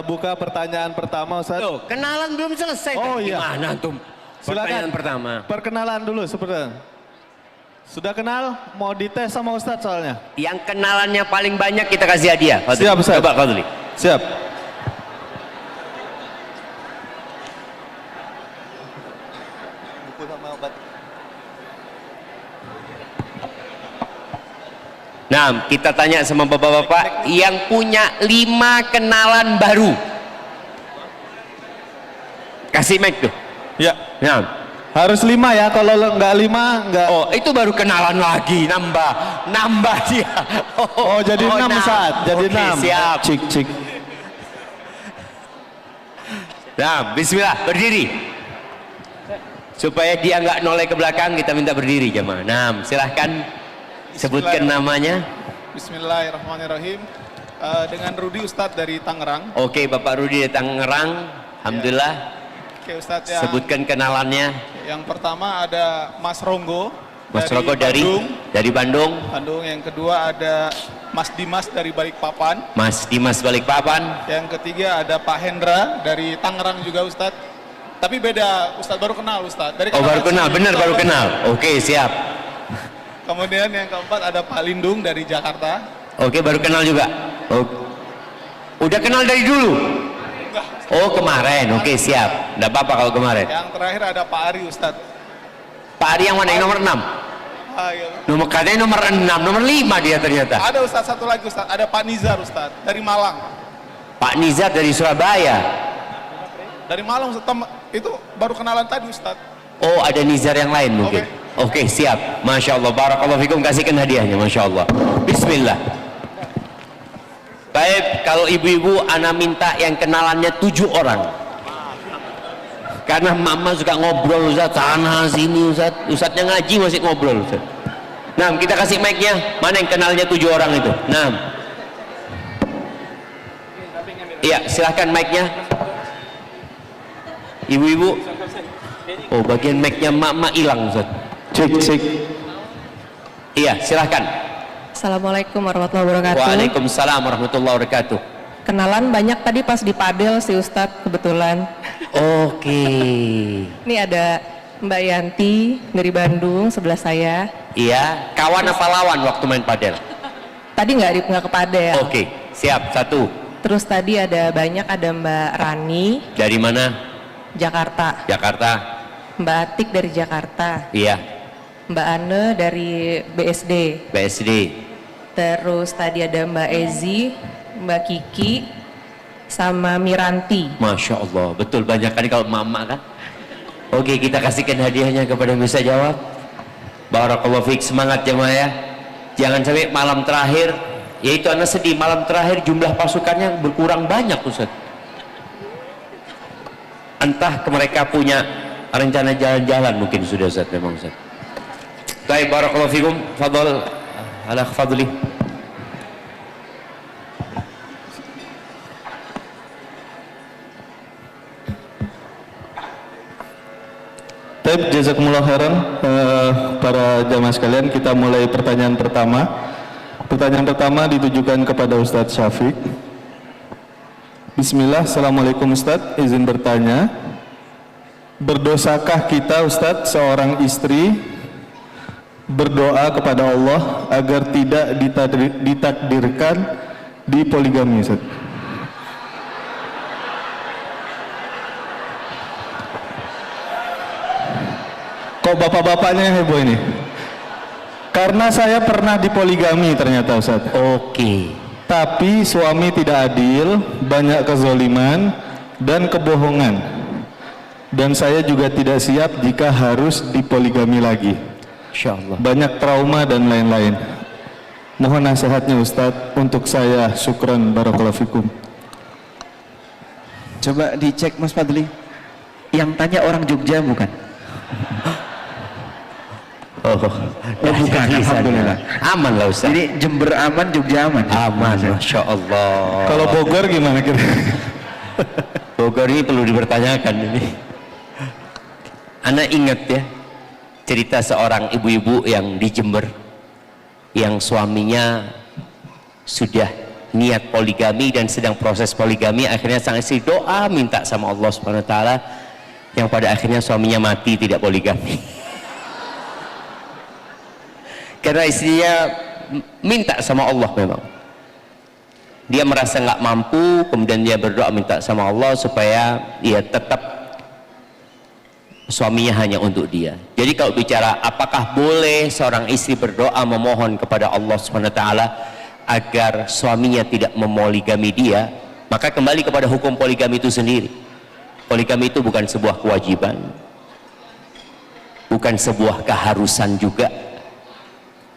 Buka pertanyaan pertama, Ustaz. Loh, kenalan belum selesai. Oh iya. Gimana antum? Pertanyaan Silakan. pertama. Perkenalan dulu sebenarnya. Sudah kenal? Mau dites sama Ustaz soalnya. Yang kenalannya paling banyak kita kasih hadiah. Fadli. Siap, Ustaz. Coba Fadli. Siap. Buku sama obat. Nah, kita tanya sama bapak-bapak yang punya 5 kenalan baru. Kasih mic tuh. Ya. Nah. Harus 5 ya, kalau nggak 5 nggak. Oh, itu baru kenalan lagi, nambah dia. Oh, jadi 6 Ustaz, jadi Oke, 6. siap. Cik. Nah, bismillah, berdiri. Supaya dia nggak noleh ke belakang, kita minta berdiri jemaah. Nah, silahkan sebutkan namanya. Bismillahirrahmanirrahim. Dengan Rudi Ustadz dari Tangerang. Oke, Bapak Rudi dari Tangerang. Alhamdulillah. Oke Ustadz, yang Sebutkan kenalannya. yang pertama ada Mas Ronggo. Mas Ronggo dari Bandung. Bandung. Yang kedua ada Mas Dimas dari Balikpapan. Mas Dimas Balikpapan. Yang ketiga ada Pak Hendra dari Tangerang juga Ustadz. Tapi beda Ustadz, baru kenal Ustadz. Oh, baru kenal, benar baru kenal. Oke, siap. Kemudian yang keempat ada Pak Lindung dari Jakarta. Oke, baru kenal juga. Oh. Udah kenal dari dulu? Oh, kemarin. Oke, siap. Nggak apa-apa kalau kemarin. Yang terakhir ada Pak Ari Ustadz. Pak Ari yang mana? Yang nomor 6? Iya. Katanya nomor 6, nomor 5 dia ternyata. Ada Ustadz satu lagi Ustadz, ada Pak Nizar Ustadz dari Malang. Pak Nizar dari Surabaya. Dari Malang Ustadz, itu baru kenalan tadi Ustadz. Oh, ada Nizar yang lain mungkin. Oke, siap. Masya Allah. Barakallahu fikum. Kasihkan hadiahnya. Masya Allah. Bismillah. Baik, kalau ibu-ibu ana minta yang kenalannya 7 orang. Karena mama suka ngobrol Ustaz, sana sini Ustaz. Ustaznya ngaji masih ngobrol Ustaz. Nah, kita kasih mic-nya. Mana yang kenalnya 7 orang itu? Nah. Iya, silahkan mic-nya. Ibu-ibu. Oh, bagian mic-nya mak hilang Ustaz. Cek. Iya, silahkan. Assalamualaikum warahmatullahi wabarakatuh. Waalaikumsalam warahmatullahi wabarakatuh. Kenalan banyak tadi pas di padel si Ustadz kebetulan. Oke. Ini ada Mbak Yanti dari Bandung sebelah saya. Iya, kawan apa lawan waktu main padel? Tadi nggak ke padel. Oke, siap. 1. Terus tadi ada Mbak Rani. Dari mana? Jakarta. Jakarta. Mbak Atik dari Jakarta. Iya. Mbak Ane dari BSD. BSD. Terus tadi ada Mbak Ezi, Mbak Kiki, sama Miranti. Masya Allah, betul banyak kali kalau mama kan. Oke, kita kasihkan hadiahnya kepada yang bisa jawab. Barakallahu fiik, semangat jemaah ya. Jangan sampai malam terakhir, yaitu anak sedih, malam terakhir jumlah pasukannya berkurang banyak Ustaz. Entah mereka punya rencana jalan-jalan mungkin sudah Ustaz, memang Ustaz. Baik, barakallahu fikum. Fadhal ala fadli. Baik, jazakumullah khairan. Para jamaah sekalian, kita mulai pertanyaan pertama. Pertanyaan pertama ditujukan kepada Ustadz Syafiq. Bismillah, Assalamualaikum Ustadz, izin bertanya. Berdosakah kita Ustadz seorang istri berdoa kepada Allah agar tidak ditakdirkan di poligami Ustadz? Kok bapak-bapaknya heboh ini? Karena saya pernah dipoligami ternyata Ustaz. Oke. Tapi suami tidak adil, banyak kezaliman dan kebohongan. Dan saya juga tidak siap jika harus dipoligami lagi. Insyaallah. Banyak trauma dan lain-lain. Mohon nasihatnya Ustaz untuk saya. Syukran, barakallahu fikum. Coba dicek Mas Fadli. Yang tanya orang Jogja bukan? Oh, bukan, alhamdulillah. Aman lah Ustaz. Jadi Jember aman, Jogja aman. Aman, Masya Allah. Kalau Bogor gimana kira? Bogor ini perlu dipertanyakan ini. Anak ingat ya cerita seorang ibu-ibu yang di Jember yang suaminya sudah niat poligami dan sedang proses poligami, akhirnya sang istri doa minta sama Allah Subhanahu wa taala, yang pada akhirnya suaminya mati tidak poligami. Karena istrinya minta sama Allah, memang dia merasa nggak mampu, kemudian dia berdoa minta sama Allah supaya dia tetap suaminya hanya untuk dia. Jadi kalau bicara apakah boleh seorang istri berdoa memohon kepada Allah Subhanahu wa taala agar suaminya tidak memoligami dia, maka kembali kepada hukum poligami itu sendiri. Poligami itu bukan sebuah kewajiban, bukan sebuah keharusan juga.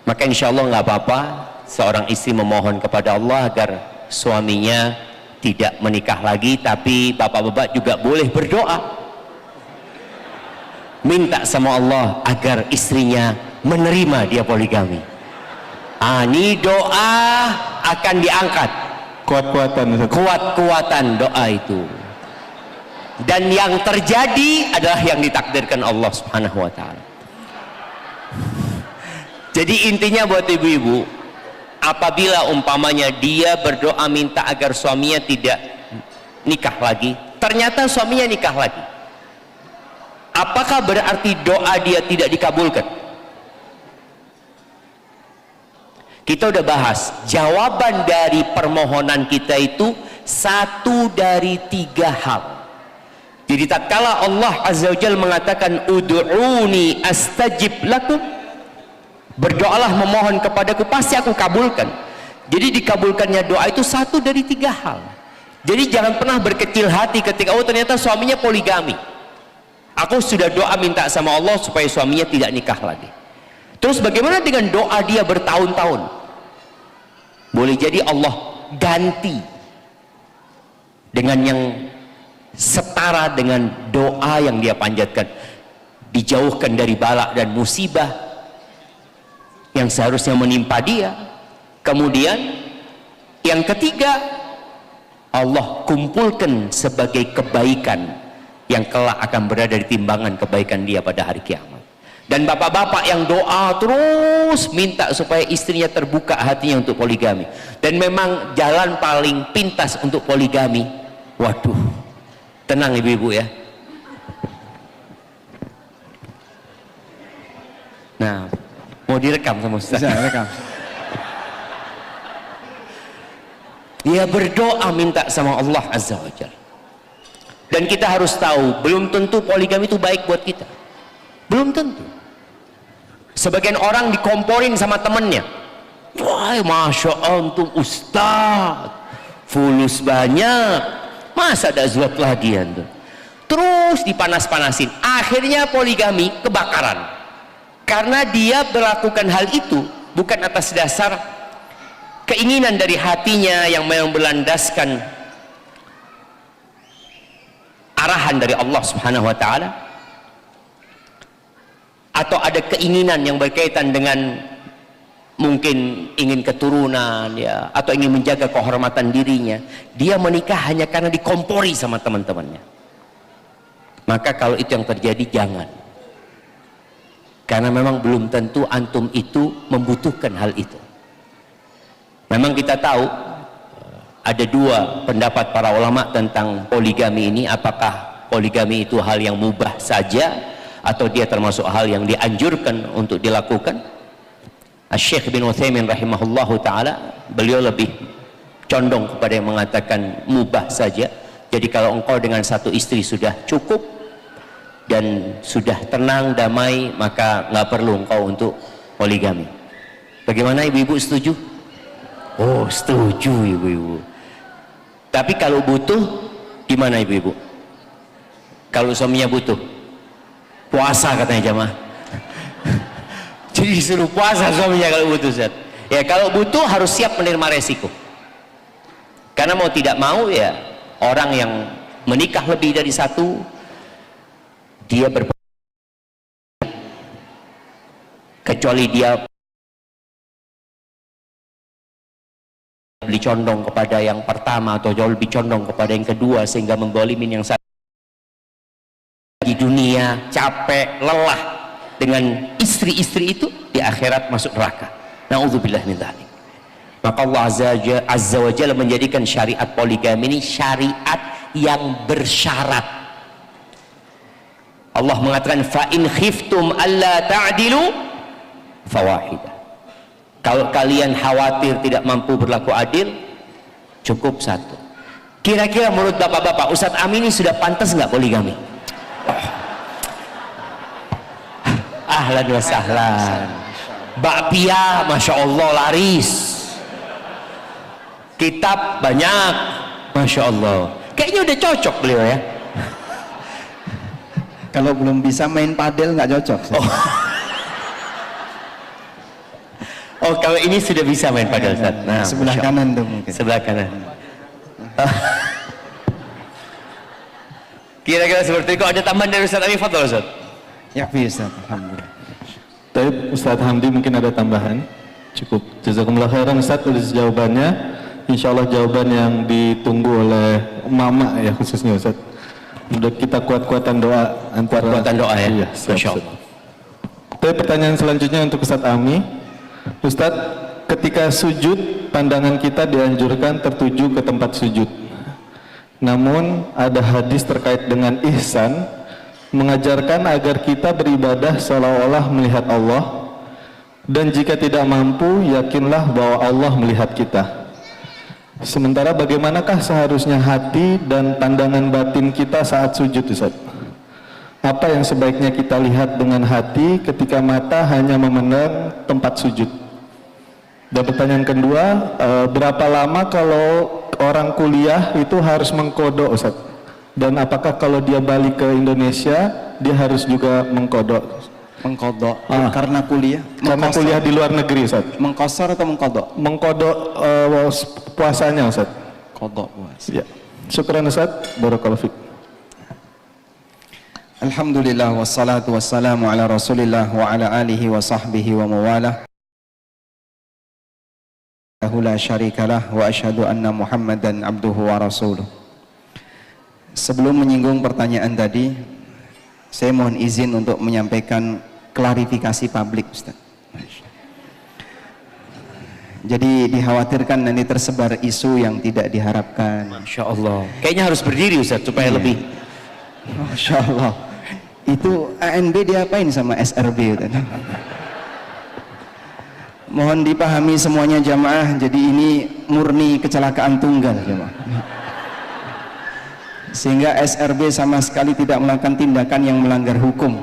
Maka insya Allah nggak apa-apa seorang istri memohon kepada Allah agar suaminya tidak menikah lagi, tapi bapak-bapak juga boleh berdoa minta sama Allah agar istrinya menerima dia poligami. Ini doa akan diangkat, kuat-kuatan doa itu, dan yang terjadi adalah yang ditakdirkan Allah Subhanahu wa taala. Jadi intinya buat ibu-ibu, apabila umpamanya dia berdoa minta agar suaminya tidak nikah lagi, ternyata suaminya nikah lagi, apakah berarti doa dia tidak dikabulkan? Kita udah bahas, jawaban dari permohonan kita itu satu dari 3 hal. Jadi tatkala Allah Azza wa Jalla mengatakan ud'uni astajib lakum, berdoalah memohon kepadaku pasti aku kabulkan. Jadi dikabulkannya doa itu satu dari 3 hal. Jadi jangan pernah berkecil hati ketika ternyata suaminya poligami. Aku sudah doa minta sama Allah supaya suaminya tidak nikah lagi. Terus bagaimana dengan doa dia bertahun-tahun? Boleh jadi Allah ganti dengan yang setara dengan doa yang dia panjatkan, dijauhkan dari bala dan musibah yang seharusnya menimpa dia. Kemudian yang ketiga, Allah kumpulkan sebagai kebaikan yang kelak akan berada di timbangan kebaikan dia pada hari kiamat. Dan bapak-bapak yang doa terus minta supaya istrinya terbuka hatinya untuk poligami, dan memang jalan paling pintas untuk poligami, waduh, tenang ibu-ibu ya. Nah, mau direkam sama Ustaz? Bisa rekam. Dia berdoa minta sama Allah Azza wa Jalla. Dan kita harus tahu, belum tentu poligami itu baik buat kita. Belum tentu. Sebagian orang dikomporin sama temennya. Wah, Masya Allah, antum Ustaz, fulus banyak, masa ada zuat lagi antum? Terus dipanas-panasin. Akhirnya poligami kebakaran. Karena dia melakukan hal itu bukan atas dasar keinginan dari hatinya yang memang berlandaskan arahan dari Allah Subhanahu wa taala, atau ada keinginan yang berkaitan dengan mungkin ingin keturunan ya, atau ingin menjaga kehormatan dirinya. Dia menikah hanya karena dikompori sama teman-temannya. Maka kalau itu yang terjadi, jangan. Karena memang belum tentu antum itu membutuhkan hal itu. Memang kita tahu ada 2 pendapat para ulama tentang poligami ini. Apakah poligami itu hal yang mubah saja atau dia termasuk hal yang dianjurkan untuk dilakukan? Syekh bin Utsaimin rahimahullahu taala, beliau lebih condong kepada yang mengatakan mubah saja. Jadi kalau engkau dengan 1 istri sudah cukup dan sudah tenang damai, maka nggak perlu engkau untuk poligami. Bagaimana ibu-ibu, setuju? Oh, setuju ibu-ibu. Tapi kalau butuh gimana ibu-ibu? Kalau suaminya butuh, puasa katanya jamaah. Jadi disuruh puasa suaminya kalau butuh, Ustaz. Ya kalau butuh harus siap menerima resiko. Karena mau tidak mau ya, orang yang menikah lebih dari 1, dia kecuali dia lebih condong kepada yang pertama atau jauh lebih condong kepada yang kedua, sehingga menggolimin yang satu di dunia, capek, lelah dengan istri-istri itu, di akhirat masuk neraka. Na'udzubillah min dzalik. Maka Allah Azza wa Jalla menjadikan syariat poligami ini syariat yang bersyarat. Allah mengatakan fa in khiftum alla ta'dilu fawahidah. Kalau kalian khawatir tidak mampu berlaku adil, cukup satu. Kira-kira menurut bapak-bapak, Ustadz Amin ini sudah pantas nggak poligami? Ahlan wa sahlan. Bakpia Masya Allah laris, kitab banyak Masya Allah, kayaknya udah cocok beliau ya. Kalau belum bisa main padel nggak cocok. Oh, kalau ini sudah bisa main padel, Ustaz. Nah, sebelah Masya kanan Allah. tuh mungkin. Sebelah kanan. Kira-kira seperti itu. Ada tambahan dari Ustaz Amin? Fadhal Ustaz. Ya, Ustaz. Alhamdulillah. Baik, Ustadz Hamdi mungkin ada tambahan. Cukup. Jazakumullah khairan Ustadz atas jawabannya. Insya Allah jawaban yang ditunggu oleh mama ya khususnya Ustadz. Udah kita kuat-kuatan doa antara Kuat-kuatan doa ya. Iya, siap, Masya siap. Allah. Tapi pertanyaan selanjutnya untuk Ustadz Ami. Ustadz, ketika sujud pandangan kita dianjurkan tertuju ke tempat sujud. Namun ada hadis terkait dengan ihsan mengajarkan agar kita beribadah seolah-olah melihat Allah, dan jika tidak mampu yakinlah bahwa Allah melihat kita. Sementara bagaimanakah seharusnya hati dan pandangan batin kita saat sujud, Ustaz? Apa yang sebaiknya kita lihat dengan hati ketika mata hanya memandang tempat sujud? Dan pertanyaan kedua, berapa lama kalau orang kuliah itu harus mengkodok, Ustaz? Dan apakah kalau dia balik ke Indonesia dia harus juga mengkodok? Mengkodok karena kuliah? Karena kuliah di luar negeri, Ustaz. Mengkosor atau mengkodok? Mengkodok puasanya, Ustaz. Kodok puasa. Ya. Syukran, Ustaz. Barakallahu fiik. Alhamdulillah wassalatu wassalamu ala Rasulillah wa ala alihi wa sahbihi wa mawalah. La syarikalah wa asyhadu anna Muhammadan abduhu wa rasuluh. Sebelum menyinggung pertanyaan tadi, saya mohon izin untuk menyampaikan klarifikasi publik, Ustaz. Jadi dikhawatirkan nanti tersebar isu yang tidak diharapkan. Masya Allah. Kayaknya harus berdiri Ustaz supaya lebih. Masya Allah. Itu ANB diapain sama SRB? Ustaz? Mohon dipahami semuanya jamaah. Jadi ini murni kecelakaan tunggal jamaah. Sehingga SRB sama sekali tidak melakukan tindakan yang melanggar hukum.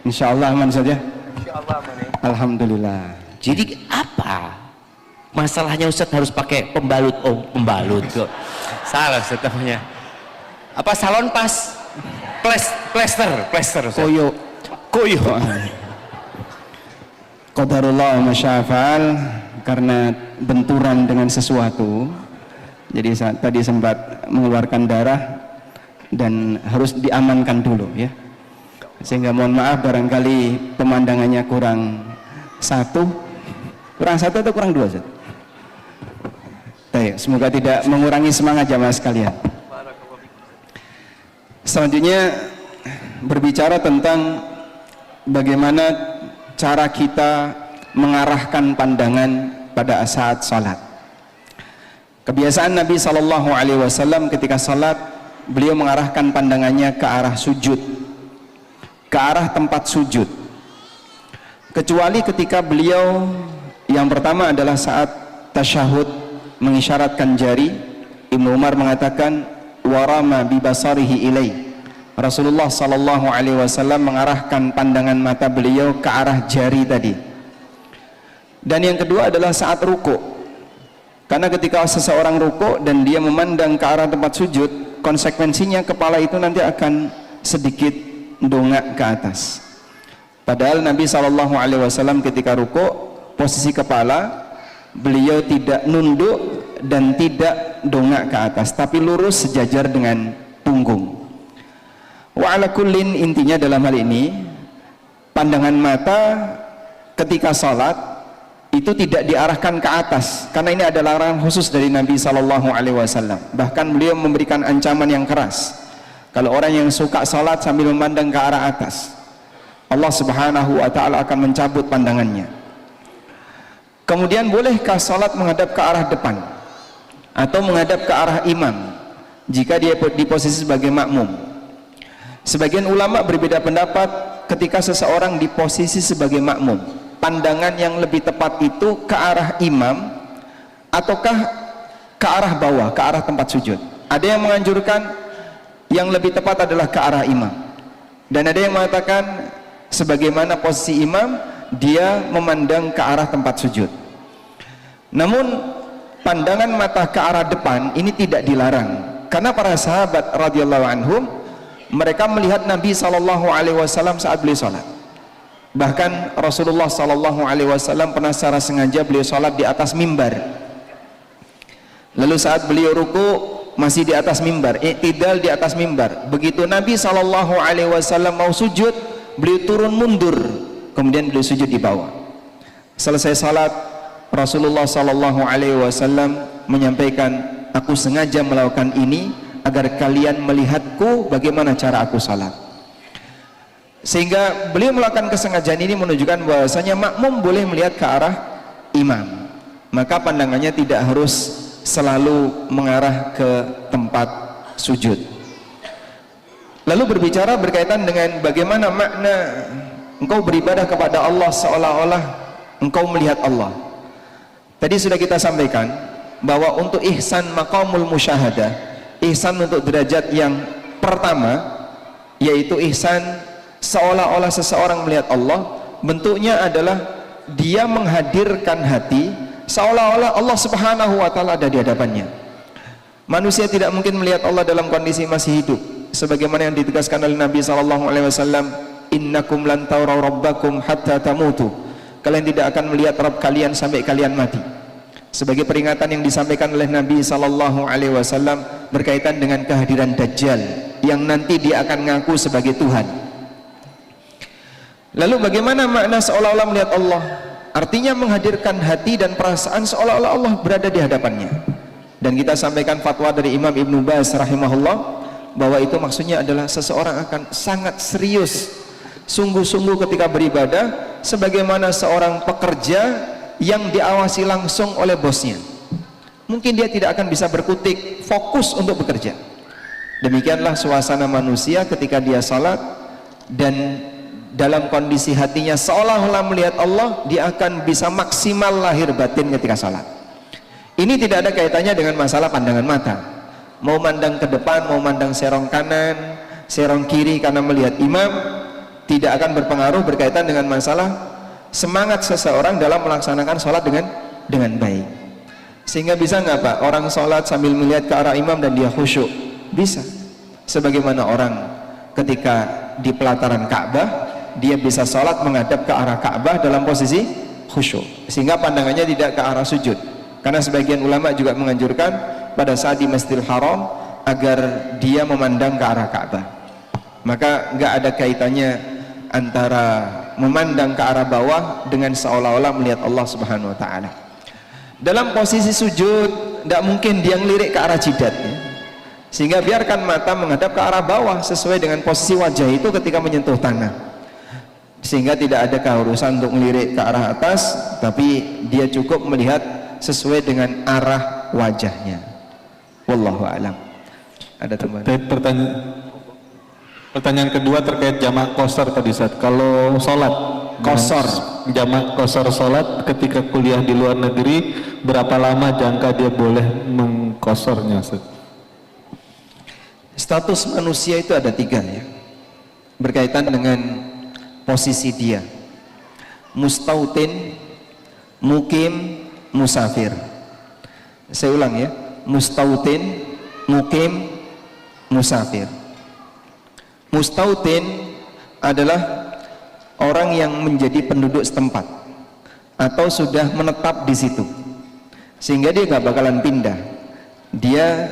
Insya Allah aman saja. Alhamdulillah. Jadi apa masalahnya Ustaz harus pakai pembalut? Oh, pembalut kok. Salah Ustaz namanya. Apa salon pas? Plester Ustaz. Koyo. Qadarullah masyafal, karena benturan dengan sesuatu. Jadi tadi sempat mengeluarkan darah dan harus diamankan dulu ya. Sehingga mohon maaf barangkali pemandangannya kurang satu atau kurang dua. Baik, semoga tidak mengurangi semangat jamaah sekalian. Selanjutnya berbicara tentang bagaimana cara kita mengarahkan pandangan pada saat salat. Kebiasaan Nabi SAW ketika salat, beliau mengarahkan pandangannya ke arah sujud, ke arah tempat sujud. Kecuali ketika beliau yang pertama adalah saat tasyahud mengisyaratkan jari. Ibnu Umar mengatakan warama bibasarihi ilai. Rasulullah SAW mengarahkan pandangan mata beliau ke arah jari tadi. Dan yang kedua adalah saat ruku. Karena ketika seseorang ruku dan dia memandang ke arah tempat sujud, konsekuensinya kepala itu nanti akan sedikit dongak ke atas. Padahal Nabi SAW ketika ruku, posisi kepala beliau tidak nunduk dan tidak dongak ke atas, tapi lurus sejajar dengan punggung. Wa ala kullin, intinya dalam hal ini pandangan mata ketika salat itu tidak diarahkan ke atas, karena ini adalah larangan khusus dari Nabi SAW. Bahkan beliau memberikan ancaman yang keras. Kalau orang yang suka salat sambil memandang ke arah atas, Allah Subhanahu wa ta'ala akan mencabut pandangannya. Kemudian bolehkah salat menghadap ke arah depan atau menghadap ke arah imam jika dia di posisi sebagai makmum? Sebagian ulama berbeda pendapat ketika seseorang di posisi sebagai makmum. Pandangan yang lebih tepat itu ke arah imam ataukah ke arah bawah, ke arah tempat sujud? Ada yang menganjurkan yang lebih tepat adalah ke arah imam, dan ada yang mengatakan sebagaimana posisi imam, dia memandang ke arah tempat sujud. Namun pandangan mata ke arah depan ini tidak dilarang, karena para sahabat radhiyallahu anhum mereka melihat Nabi SAW saat beliau salat. Bahkan Rasulullah SAW pernah secara sengaja beliau salat di atas mimbar. Lalu saat beliau ruku masih di atas mimbar, i'tidal di atas mimbar. Begitu Nabi SAW mau sujud, beliau turun mundur, kemudian beliau sujud di bawah. Selesai salat, Rasulullah SAW menyampaikan, aku sengaja melakukan ini agar kalian melihatku bagaimana cara aku salat. Sehingga beliau melakukan kesengajaan ini menunjukkan bahwasanya makmum boleh melihat ke arah imam, maka pandangannya tidak harus selalu mengarah ke tempat sujud. Lalu berbicara berkaitan dengan bagaimana makna engkau beribadah kepada Allah seolah-olah engkau melihat Allah. Tadi sudah kita sampaikan bahwa untuk ihsan maqamul musyahadah, ihsan untuk derajat yang pertama, yaitu ihsan seolah-olah seseorang melihat Allah, bentuknya adalah dia menghadirkan hati seolah-olah Allah Subhanahu wa ta'ala ada di hadapannya. Manusia tidak mungkin melihat Allah dalam kondisi masih hidup, sebagaimana yang ditegaskan oleh Nabi SAW, innakum lan taraw rabbakum hatta tamutu, kalian tidak akan melihat Rabb kalian sampai kalian mati. Sebagai peringatan yang disampaikan oleh Nabi SAW berkaitan dengan kehadiran Dajjal yang nanti dia akan ngaku sebagai Tuhan. Lalu bagaimana makna seolah-olah melihat Allah? Artinya menghadirkan hati dan perasaan seolah-olah Allah berada di hadapannya. Dan kita sampaikan fatwa dari Imam Ibnu Baz rahimahullah bahwa itu maksudnya adalah seseorang akan sangat serius, sungguh-sungguh ketika beribadah, sebagaimana seorang pekerja yang diawasi langsung oleh bosnya. Mungkin dia tidak akan bisa berkutik, fokus untuk bekerja. Demikianlah suasana manusia ketika dia salat, dan dalam kondisi hatinya seolah-olah melihat Allah, dia akan bisa maksimal lahir batin ketika salat. Ini tidak ada kaitannya dengan masalah pandangan mata. Mau mandang ke depan, mau mandang serong kanan, serong kiri karena melihat imam, tidak akan berpengaruh berkaitan dengan masalah semangat seseorang dalam melaksanakan salat dengan baik. Sehingga bisa nggak Pak orang salat sambil melihat ke arah imam dan dia khusyuk? Bisa. Sebagaimana orang ketika di pelataran Ka'bah, dia bisa sholat menghadap ke arah Ka'bah dalam posisi khusyuk, sehingga pandangannya tidak ke arah sujud. Karena sebagian ulama juga menganjurkan pada saat di Masjidil Haram agar dia memandang ke arah Ka'bah. Maka nggak ada kaitannya antara memandang ke arah bawah dengan seolah-olah melihat Allah Subhanahu Wa Taala. Dalam posisi sujud tidak mungkin dia ngelirik ke arah jidatnya, sehingga biarkan mata menghadap ke arah bawah sesuai dengan posisi wajah itu ketika menyentuh tanah, sehingga tidak ada keharusan untuk melirik ke arah atas, tapi dia cukup melihat sesuai dengan arah wajahnya. Wallahu a'lam. Ada tambahan? Pertanyaan kedua terkait jamak qasar tadi Ustaz. Kalau sholat Qasar, jamak qasar sholat ketika kuliah di luar negeri, berapa lama jangka dia boleh mengqasarnya Ustaz? Status manusia itu ada 3 ya, berkaitan dengan posisi dia: mustautin, mukim, musafir. Saya ulang ya, mustautin, mukim, musafir. Mustautin adalah orang yang menjadi penduduk setempat atau sudah menetap di situ, sehingga dia gak bakalan pindah, dia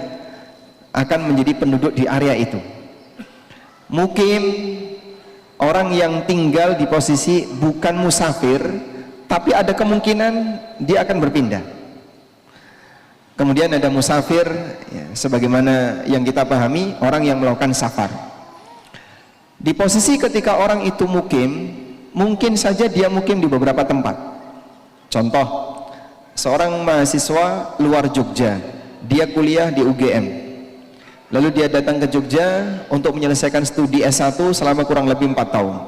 akan menjadi penduduk di area itu. Mukim, orang yang tinggal di posisi bukan musafir, tapi ada kemungkinan dia akan berpindah. Kemudian ada musafir ya, sebagaimana yang kita pahami, orang yang melakukan safar. Di posisi ketika orang itu mukim, mungkin saja dia mukim di beberapa tempat. Contoh, seorang mahasiswa luar Jogja, dia kuliah di UGM, lalu dia datang ke Jogja untuk menyelesaikan studi S1 selama kurang lebih 4 tahun,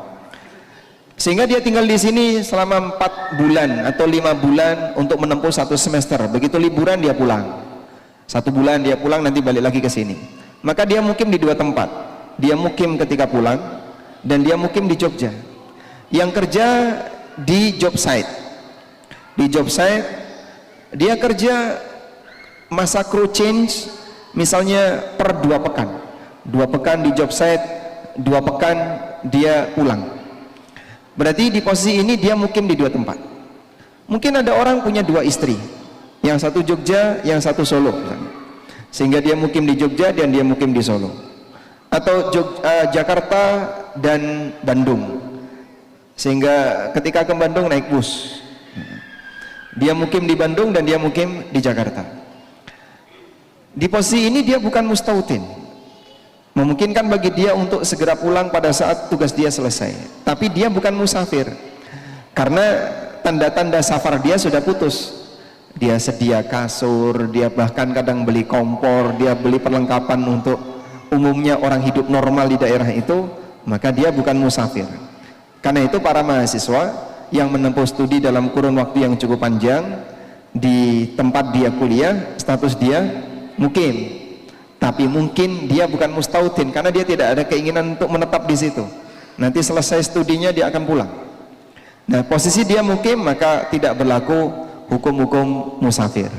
sehingga dia tinggal di sini selama 4 bulan atau 5 bulan untuk menempuh 1 semester. Begitu liburan dia pulang, 1 bulan dia pulang, nanti balik lagi ke sini. Maka dia mukim di 2 tempat, dia mukim ketika pulang dan dia mukim di Jogja. Yang kerja di job site, dia kerja masa crew change misalnya per 2 pekan, 2 pekan di job site, 2 pekan dia pulang. Berarti di posisi ini dia mukim di 2 tempat. Mungkin ada orang punya 2 istri, yang satu Jogja, yang satu Solo misalnya, sehingga dia mukim di Jogja dan dia mukim di Solo, atau Jakarta dan Bandung, sehingga ketika ke Bandung naik bus, dia mukim di Bandung dan dia mukim di Jakarta. Di posisi ini dia bukan mustautin, memungkinkan bagi dia untuk segera pulang pada saat tugas dia selesai, tapi dia bukan musafir karena tanda-tanda safar dia sudah putus. Dia sedia kasur, dia bahkan kadang beli kompor, dia beli perlengkapan untuk umumnya orang hidup normal di daerah itu, maka dia bukan musafir. Karena itu para mahasiswa yang menempuh studi dalam kurun waktu yang cukup panjang di tempat dia kuliah, status dia mukim, tapi mungkin dia bukan mustautin karena dia tidak ada keinginan untuk menetap di situ. Nanti selesai studinya dia akan pulang. Nah, posisi dia mukim maka tidak berlaku hukum-hukum musafir,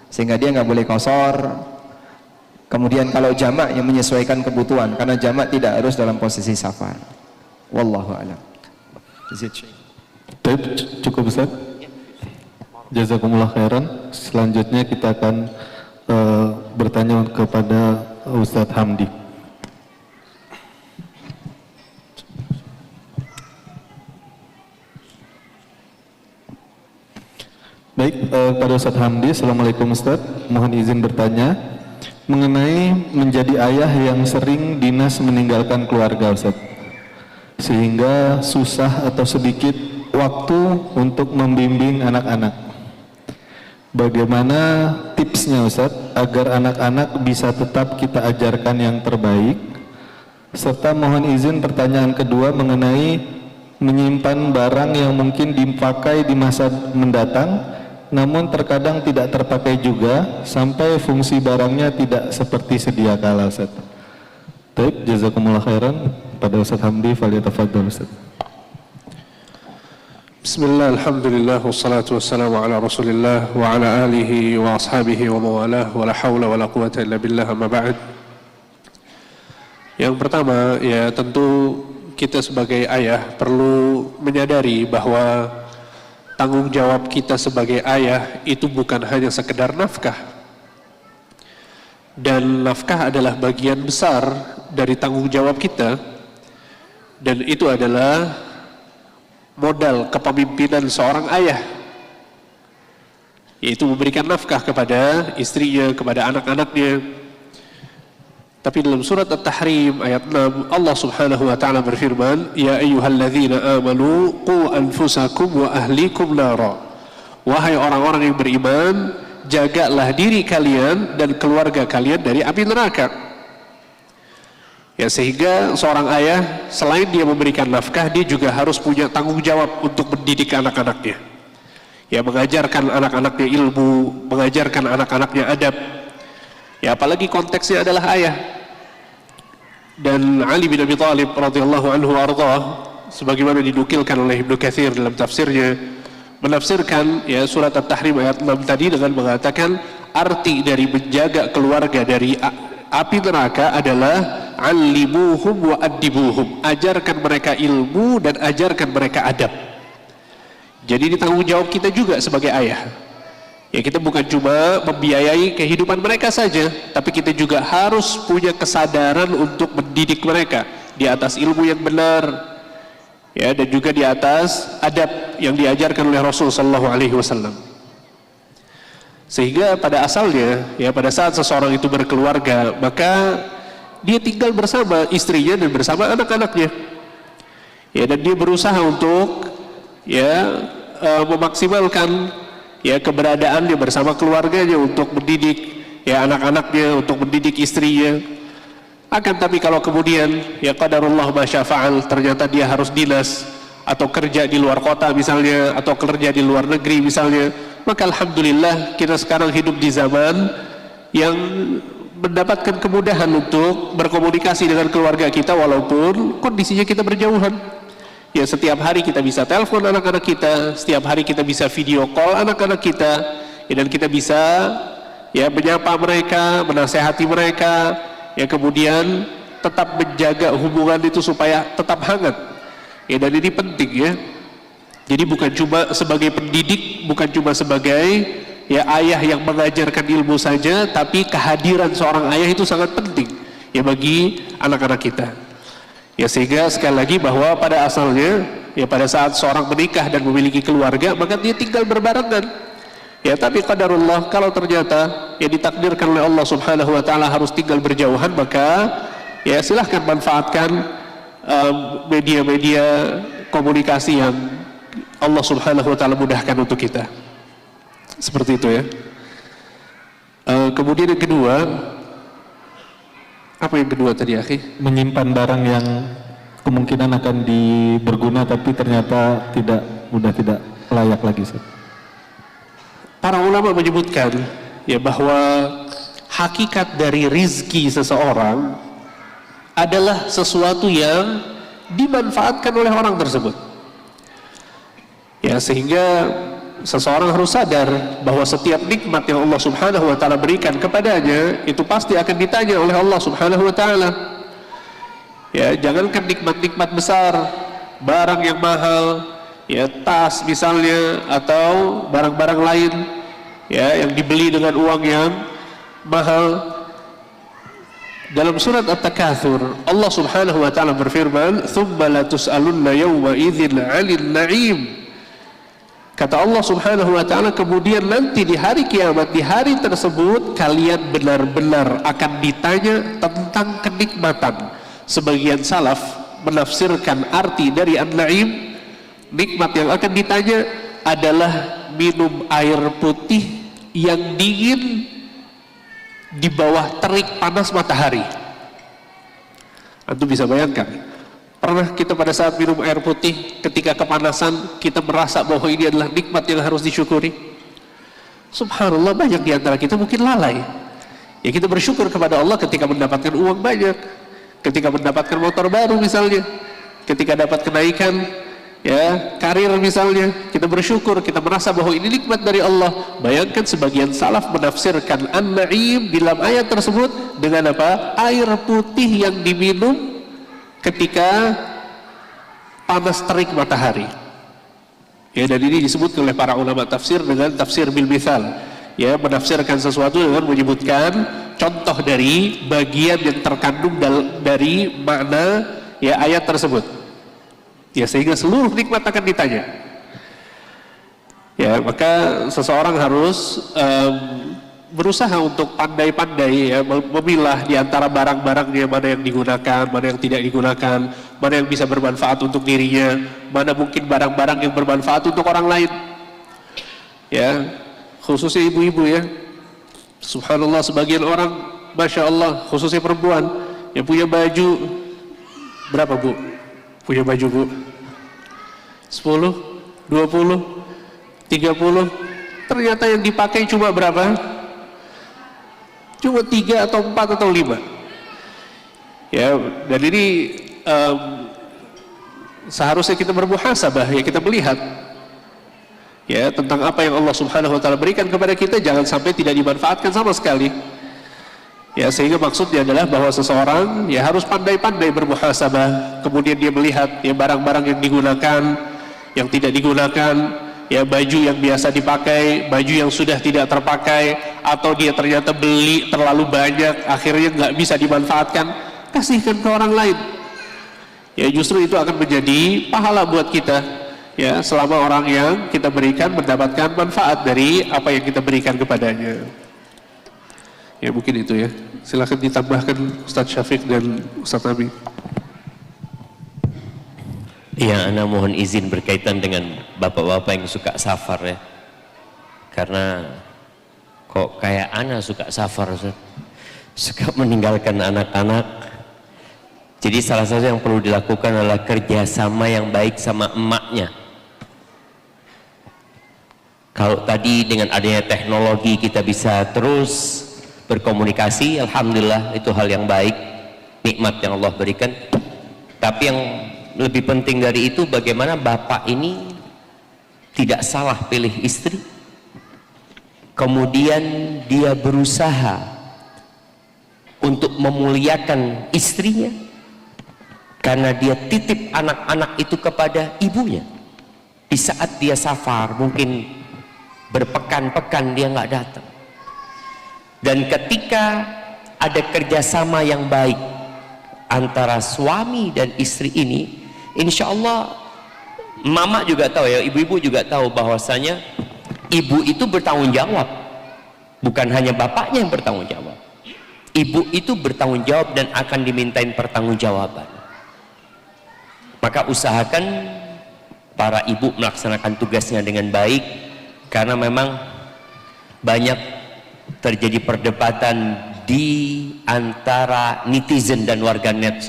sehingga dia nggak boleh qashar. Kemudian kalau jamak yang menyesuaikan kebutuhan, karena jamak tidak harus dalam posisi safar. Wallahu a'lam. Baik, cukup Ustaz. Jazakumullah khairan. Selanjutnya kita akan bertanya kepada Ustadz Hamdi. Baik, pada Ustadz Hamdi. Assalamualaikum Ustadz. Mohon izin bertanya mengenai menjadi ayah yang sering dinas meninggalkan keluarga Ustadz, sehingga susah atau sedikit waktu untuk membimbing anak-anak. Bagaimana tipsnya Ustadz agar anak-anak bisa tetap kita ajarkan yang terbaik? Serta mohon izin pertanyaan kedua mengenai menyimpan barang yang mungkin dipakai di masa mendatang, namun terkadang tidak terpakai juga sampai fungsi barangnya tidak seperti sedia kala Ustadz. Baik, jazakumullah khairan. Pada Ustadz Hamdi, falyatafadhal Ustadz. Bismillah, alhamdulillah, wassalatu wassalamu ala rasulillah wa ala alihi wa ashabihi wa mawalah wa la hawla wa la quwata illa billah, amma ba'd. Yang pertama, ya tentu kita sebagai ayah perlu menyadari bahwa tanggung jawab kita sebagai ayah itu bukan hanya sekedar nafkah, dan nafkah adalah bagian besar dari tanggung jawab kita, dan itu adalah modal kepemimpinan seorang ayah, yaitu memberikan nafkah kepada istrinya, kepada anak-anaknya. Tapi dalam surat At-Tahrim ayat 6 Allah subhanahu wa ta'ala berfirman, ya ayyuhalladzina amanu qu anfusakum wa ahlikum nara. Wahai orang-orang yang beriman, jagalah diri kalian dan keluarga kalian dari api neraka. Ya, sehingga seorang ayah selain dia memberikan nafkah, dia juga harus punya tanggung jawab untuk mendidik anak-anaknya. Ya, mengajarkan anak-anaknya ilmu, mengajarkan anak-anaknya adab. Ya, apalagi konteksnya adalah ayah. Dan Ali bin Abi Thalib radhiyallahu anhu ardhah, sebagaimana dinukilkan oleh Ibnu Katsir dalam tafsirnya, menafsirkan ya surat At-Tahrim ayat 6 tadi dengan mengatakan arti dari menjaga keluarga dari api neraka adalah allimuhum wa addibuhum, ajarkan mereka ilmu dan ajarkan mereka adab. Jadi ini tanggung jawab kita juga sebagai ayah. Ya, kita bukan cuma membiayai kehidupan mereka saja, tapi kita juga harus punya kesadaran untuk mendidik mereka di atas ilmu yang benar, ya, dan juga di atas adab yang diajarkan oleh Rasul sallallahu alaihi wasallam. Sehingga pada asalnya, ya, pada saat seseorang itu berkeluarga, maka dia tinggal bersama istrinya dan bersama anak-anaknya, ya, dan dia berusaha untuk ya memaksimalkan ya keberadaannya bersama keluarganya untuk mendidik ya anak-anaknya, untuk mendidik istrinya. Akan tapi kalau kemudian ya qadarullah ma syafa'al, ternyata dia harus dinas atau kerja di luar kota misalnya, atau kerja di luar negeri misalnya, maka alhamdulillah kita sekarang hidup di zaman yang mendapatkan kemudahan untuk berkomunikasi dengan keluarga kita walaupun kondisinya kita berjauhan. Ya setiap hari kita bisa telepon anak-anak kita, setiap hari kita bisa video call anak-anak kita, ya, dan kita bisa ya menyapa mereka, menasehati mereka, ya kemudian tetap menjaga hubungan itu supaya tetap hangat. Ya, dan ini penting ya. Jadi bukan cuma sebagai pendidik, bukan cuma sebagai ya ayah yang mengajarkan ilmu saja, tapi kehadiran seorang ayah itu sangat penting ya bagi anak-anak kita. Ya sehingga sekali lagi bahwa pada asalnya ya pada saat seorang menikah dan memiliki keluarga, maka dia tinggal berbarengan. Ya tapi qadarullah kalau ternyata ya ditakdirkan oleh Allah Subhanahu wa taala harus tinggal berjauhan, maka ya silahkan manfaatkan media-media komunikasi yang Allah Subhanahu wa taala mudahkan untuk kita. Seperti itu ya. Kemudian yang kedua, apa yang kedua tadi akhi? Menyimpan barang yang kemungkinan akan berguna tapi ternyata udah tidak layak lagi, Ustaz. Para ulama menyebutkan ya bahwa hakikat dari rizki seseorang adalah sesuatu yang dimanfaatkan oleh orang tersebut. Ya sehingga seseorang harus sadar bahwa setiap nikmat yang Allah Subhanahu wa taala berikan kepadanya itu pasti akan ditanya oleh Allah Subhanahu wa taala. Ya, jangankan nikmat-nikmat besar, barang yang mahal, ya tas misalnya atau barang-barang lain ya yang dibeli dengan uang yang mahal. Dalam surat At-Takatsur Allah Subhanahu wa taala berfirman, "Tsumma la tus'alunna yawma idzin 'anil na'im." Kata Allah Subhanahu wa taala, kemudian nanti di hari kiamat, di hari tersebut kalian benar-benar akan ditanya tentang kenikmatan. Sebagian salaf menafsirkan arti dari an-na'im, nikmat yang akan ditanya adalah minum air putih yang dingin di bawah terik panas matahari. Antum bisa bayangkan, pernah kita pada saat minum air putih ketika kepanasan kita merasa bahwa ini adalah nikmat yang harus disyukuri? Subhanallah, banyak di antara kita mungkin lalai. Ya kita bersyukur kepada Allah ketika mendapatkan uang banyak, ketika mendapatkan motor baru misalnya, ketika dapat kenaikan ya karir misalnya, kita bersyukur, kita merasa bahwa ini nikmat dari Allah. Bayangkan sebagian salaf menafsirkan an-na'im di dalam ayat tersebut dengan apa? Air putih yang diminum ketika panas terik matahari. Ya, dan ini disebut oleh para ulama tafsir dengan tafsir bil mithal. Ya, menafsirkan sesuatu dengan menyebutkan contoh dari bagian yang terkandung dari makna ya ayat tersebut. Ya sehingga seluruh nikmat akan ditanya. Ya maka seseorang harus berusaha untuk pandai-pandai ya memilah di antara barang-barangnya mana yang digunakan, mana yang tidak digunakan, mana yang bisa bermanfaat untuk dirinya, mana mungkin barang-barang yang bermanfaat untuk orang lain. Ya khususnya ibu-ibu ya. Subhanallah, sebagian orang, masya Allah, khususnya perempuan yang punya baju berapa bu? Punya baju bu 10, 20, 30, ternyata yang dipakai cuma berapa? Cuma 3 atau 4 atau 5 ya. Dan ini seharusnya kita bermuhasabah ya, kita melihat ya tentang apa yang Allah Subhanahu wa taala berikan kepada kita, jangan sampai tidak dimanfaatkan sama sekali. Ya sehingga maksudnya adalah bahwa seseorang ya harus pandai-pandai bermuhasabah, kemudian dia melihat ya barang-barang yang digunakan, yang tidak digunakan, ya baju yang biasa dipakai, baju yang sudah tidak terpakai, atau dia ternyata beli terlalu banyak akhirnya nggak bisa dimanfaatkan, kasihkan ke orang lain. Ya justru itu akan menjadi pahala buat kita ya selama orang yang kita berikan mendapatkan manfaat dari apa yang kita berikan kepadanya. Ya mungkin itu ya. Silakan ditambahkan Ustaz Syafiq dan Ustaz Nabi. Ya, ana mohon izin berkaitan dengan bapak-bapak yang suka safar ya. karena kok kayak anak suka safar, Ustaz. Suka meninggalkan anak-anak. Jadi salah satu yang perlu dilakukan adalah kerjasama yang baik sama emaknya. Kalau tadi dengan adanya teknologi kita bisa terus berkomunikasi, alhamdulillah itu hal yang baik, nikmat yang Allah berikan. Tapi yang lebih penting dari itu, bagaimana bapak ini tidak salah pilih istri, kemudian dia berusaha untuk memuliakan istrinya karena dia titip anak-anak itu kepada ibunya. Di saat dia safar, mungkin berpekan-pekan dia nggak datang. Dan ketika ada kerjasama yang baik antara suami dan istri ini, insya Allah mama juga tahu ya, ibu-ibu juga tahu bahwasanya ibu itu bertanggung jawab, bukan hanya bapaknya yang bertanggung jawab. Ibu itu bertanggung jawab dan akan dimintain pertanggungjawaban. Maka usahakan para ibu melaksanakan tugasnya dengan baik, karena memang banyak terjadi perdebatan di antara netizen dan warganet.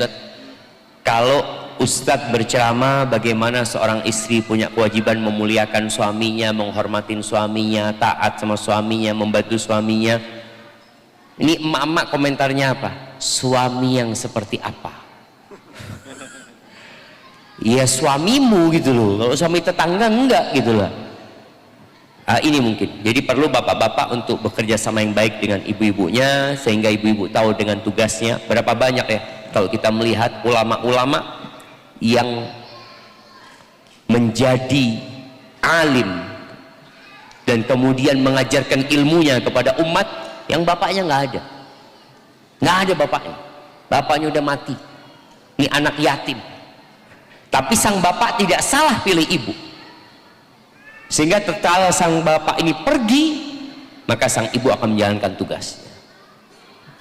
Kalau Ustadz berceramah bagaimana seorang istri punya kewajiban memuliakan suaminya, menghormatin suaminya, taat sama suaminya, membantu suaminya, ini emak-emak komentarnya apa? Suami yang seperti apa? Ya suamimu gitu loh, kalau suami tetangga enggak gitu lah. Ini mungkin, jadi perlu bapak-bapak untuk bekerja sama yang baik dengan ibu-ibunya, sehingga ibu-ibu tahu dengan tugasnya. Berapa banyak ya kalau kita melihat ulama-ulama yang menjadi alim dan kemudian mengajarkan ilmunya kepada umat, yang bapaknya nggak ada bapaknya udah mati, ini anak yatim. Tapi sang bapak tidak salah pilih ibu, sehingga tatkala sang bapak ini pergi, maka sang ibu akan menjalankan tugasnya.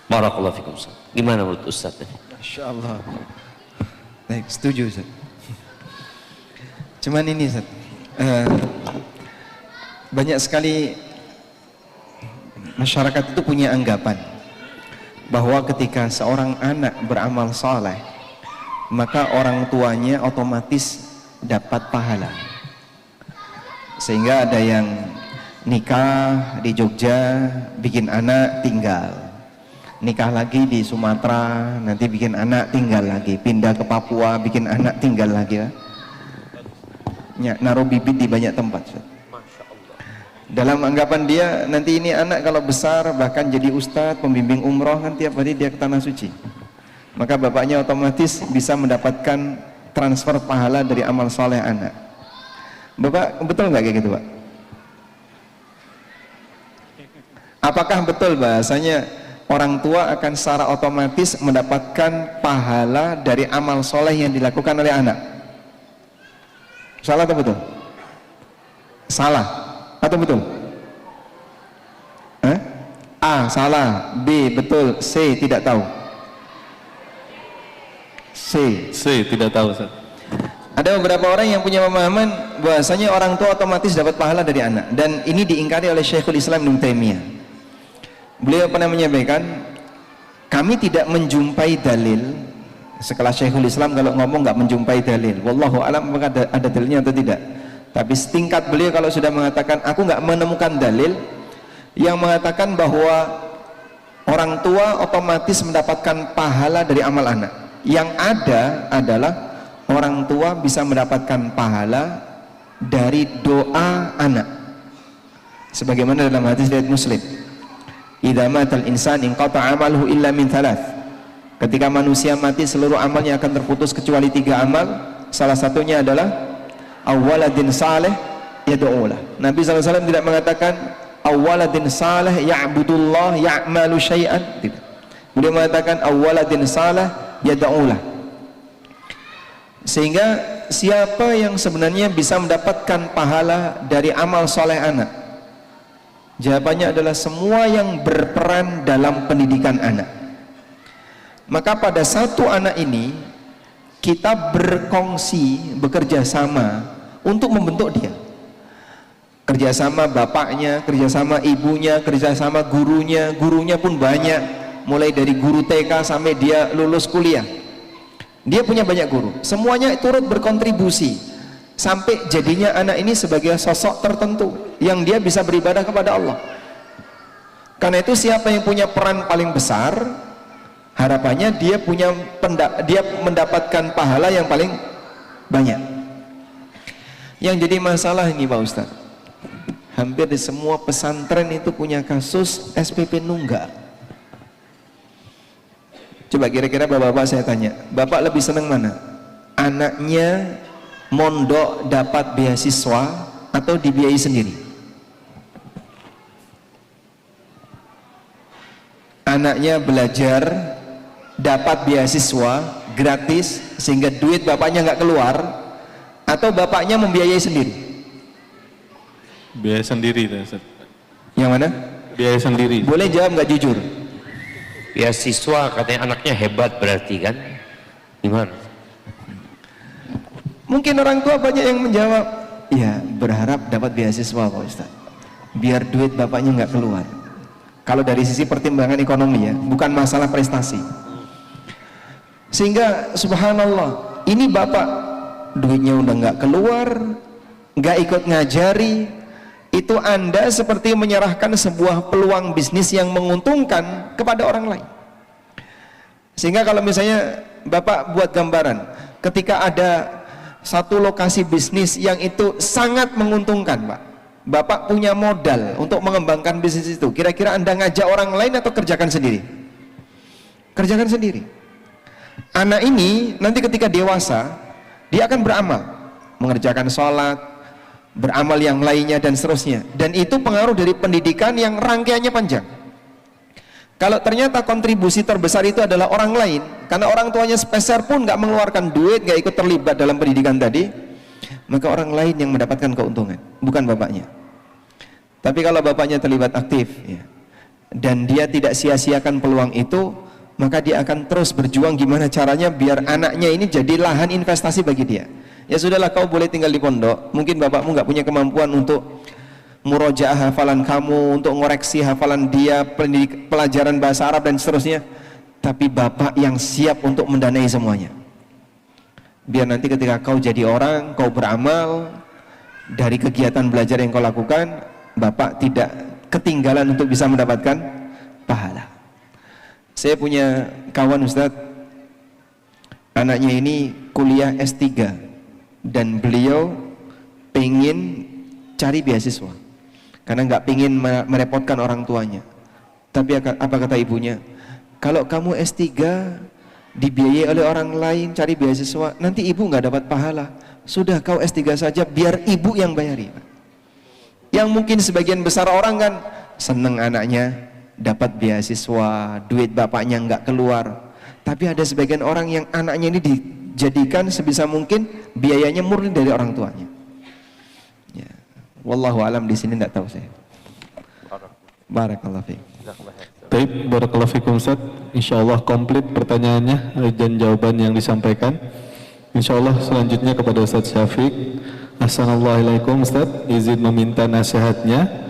Barakallahu fikum. Gimana menurut Ustaz? Masya Allah. Baik, setuju Ustaz. Cuman ini Ustaz, banyak sekali masyarakat itu punya anggapan bahwa ketika seorang anak beramal saleh, maka orang tuanya otomatis dapat pahala. Sehingga ada yang nikah di Jogja, bikin anak tinggal, nikah lagi di Sumatera, nanti bikin anak tinggal lagi, pindah ke Papua, bikin anak tinggal lagi ya. Naruh bibit di banyak tempat. Dalam anggapan dia, nanti ini anak kalau besar bahkan jadi ustadz, pembimbing umroh, kan tiap hari dia ke tanah suci, maka bapaknya otomatis bisa mendapatkan transfer pahala dari amal soleh anak. Bapak betul nggak kayak gitu, Pak? Apakah betul bahasanya orang tua akan secara otomatis mendapatkan pahala dari amal soleh yang dilakukan oleh anak? Salah atau betul? Salah atau betul? A salah, B betul, C tidak tahu. C tidak tahu, Ustaz. Ada beberapa orang yang punya pemahaman bahwasanya orang tua otomatis dapat pahala dari anak, dan ini diingkari oleh Syekhul Islam Ibnu Taimiyah. Beliau pernah menyampaikan, kami tidak menjumpai dalil. Sekelas Syekhul Islam kalau ngomong nggak menjumpai dalil, wallahu alam apakah ada dalilnya atau tidak. Tapi setingkat beliau kalau sudah mengatakan aku nggak menemukan dalil yang mengatakan bahwa orang tua otomatis mendapatkan pahala dari amal anak. Yang ada adalah orang tua bisa mendapatkan pahala dari doa anak, sebagaimana dalam hadis riwayat Muslim, idza matal insan inqata amaluhu illa min thalath. Ketika manusia mati, seluruh amalnya akan terputus kecuali 3 amal. Salah satunya adalah awaladin saleh yad'ulah. Nabi SAW tidak mengatakan awaladin saleh ya'budullah ya'malu syai'an, tidak. Beliau mengatakan awaladin saleh yad'ulah. Sehingga siapa yang sebenarnya bisa mendapatkan pahala dari amal soleh anak? Jawabannya adalah semua yang berperan dalam pendidikan anak. Maka pada satu anak ini kita berkongsi, bekerja sama untuk membentuk dia. kerjasama bapaknya, kerjasama ibunya, kerjasama gurunya, gurunya pun banyak, mulai dari guru TK sampai dia lulus kuliah. Dia punya banyak guru, semuanya turut berkontribusi sampai jadinya anak ini sebagai sosok tertentu yang dia bisa beribadah kepada Allah. Karena itu siapa yang punya peran paling besar, harapannya dia mendapatkan pahala yang paling banyak. Yang jadi masalah ini Pak Ustaz, hampir di semua pesantren itu punya kasus SPP nunggak. Coba kira-kira bapak-bapak saya tanya, bapak lebih senang mana? Anaknya mondok dapat beasiswa atau dibiayai sendiri? Anaknya belajar dapat beasiswa gratis sehingga duit bapaknya nggak keluar, atau bapaknya membiayai sendiri? Biaya sendiri, Ustaz. Yang mana? Biaya sendiri. Boleh jawab nggak jujur? Beasiswa katanya anaknya hebat berarti kan? Gimana? Mungkin orang tua banyak yang menjawab, ya berharap dapat beasiswa Pak Ustaz, biar duit bapaknya nggak keluar. Kalau dari sisi pertimbangan ekonomi ya, bukan masalah prestasi. Sehingga subhanallah, ini bapak duitnya udah nggak keluar, nggak ikut ngajari, itu Anda seperti menyerahkan sebuah peluang bisnis yang menguntungkan kepada orang lain. Sehingga kalau misalnya bapak buat gambaran, ketika ada satu lokasi bisnis yang itu sangat menguntungkan Pak, bapak punya modal untuk mengembangkan bisnis itu, kira-kira Anda ngajak orang lain atau kerjakan sendiri? Kerjakan sendiri. Anak ini nanti ketika dewasa, dia akan beramal, mengerjakan sholat, beramal yang lainnya dan seterusnya, dan itu pengaruh dari pendidikan yang rangkaiannya panjang. Kalau ternyata kontribusi terbesar itu adalah orang lain, karena orang tuanya sepeser pun nggak mengeluarkan duit, nggak ikut terlibat dalam pendidikan tadi, maka orang lain yang mendapatkan keuntungan, bukan bapaknya. Tapi kalau bapaknya terlibat aktif ya, dan dia tidak sia-siakan peluang itu, maka dia akan terus berjuang gimana caranya biar anaknya ini jadi lahan investasi bagi dia. Ya sudahlah, kau boleh tinggal di pondok, mungkin bapakmu nggak punya kemampuan untuk murojaah hafalan kamu, untuk ngoreksi hafalan dia, pelajaran bahasa Arab dan seterusnya, tapi bapak yang siap untuk mendanai semuanya. Biar nanti ketika kau jadi orang, kau beramal dari kegiatan belajar yang kau lakukan, bapak tidak ketinggalan untuk bisa mendapatkan pahala. Saya punya kawan Ustadz, anaknya ini kuliah S3 dan beliau pengen cari beasiswa karena nggak pengen merepotkan orang tuanya. Tapi apa kata ibunya? Kalau kamu S3 dibiayai oleh orang lain cari beasiswa, nanti ibu nggak dapat pahala. Sudah kau S3 saja, biar ibu yang bayari. Yang mungkin sebagian besar orang kan seneng anaknya dapat beasiswa, duit bapaknya nggak keluar. Tapi ada sebagian orang yang anaknya ini dijadikan sebisa mungkin biayanya murni dari orang tuanya. Ya. Wallahu alam, di sini tidak tahu saya. Barakallahu fiik. Baik, barakallahu fikum Ustaz. Insyaallah komplit pertanyaannya dan jawaban yang disampaikan. Insyaallah selanjutnya kepada Ustaz Syafiq. Assalamualaikum Ustaz, izin meminta nasihatnya.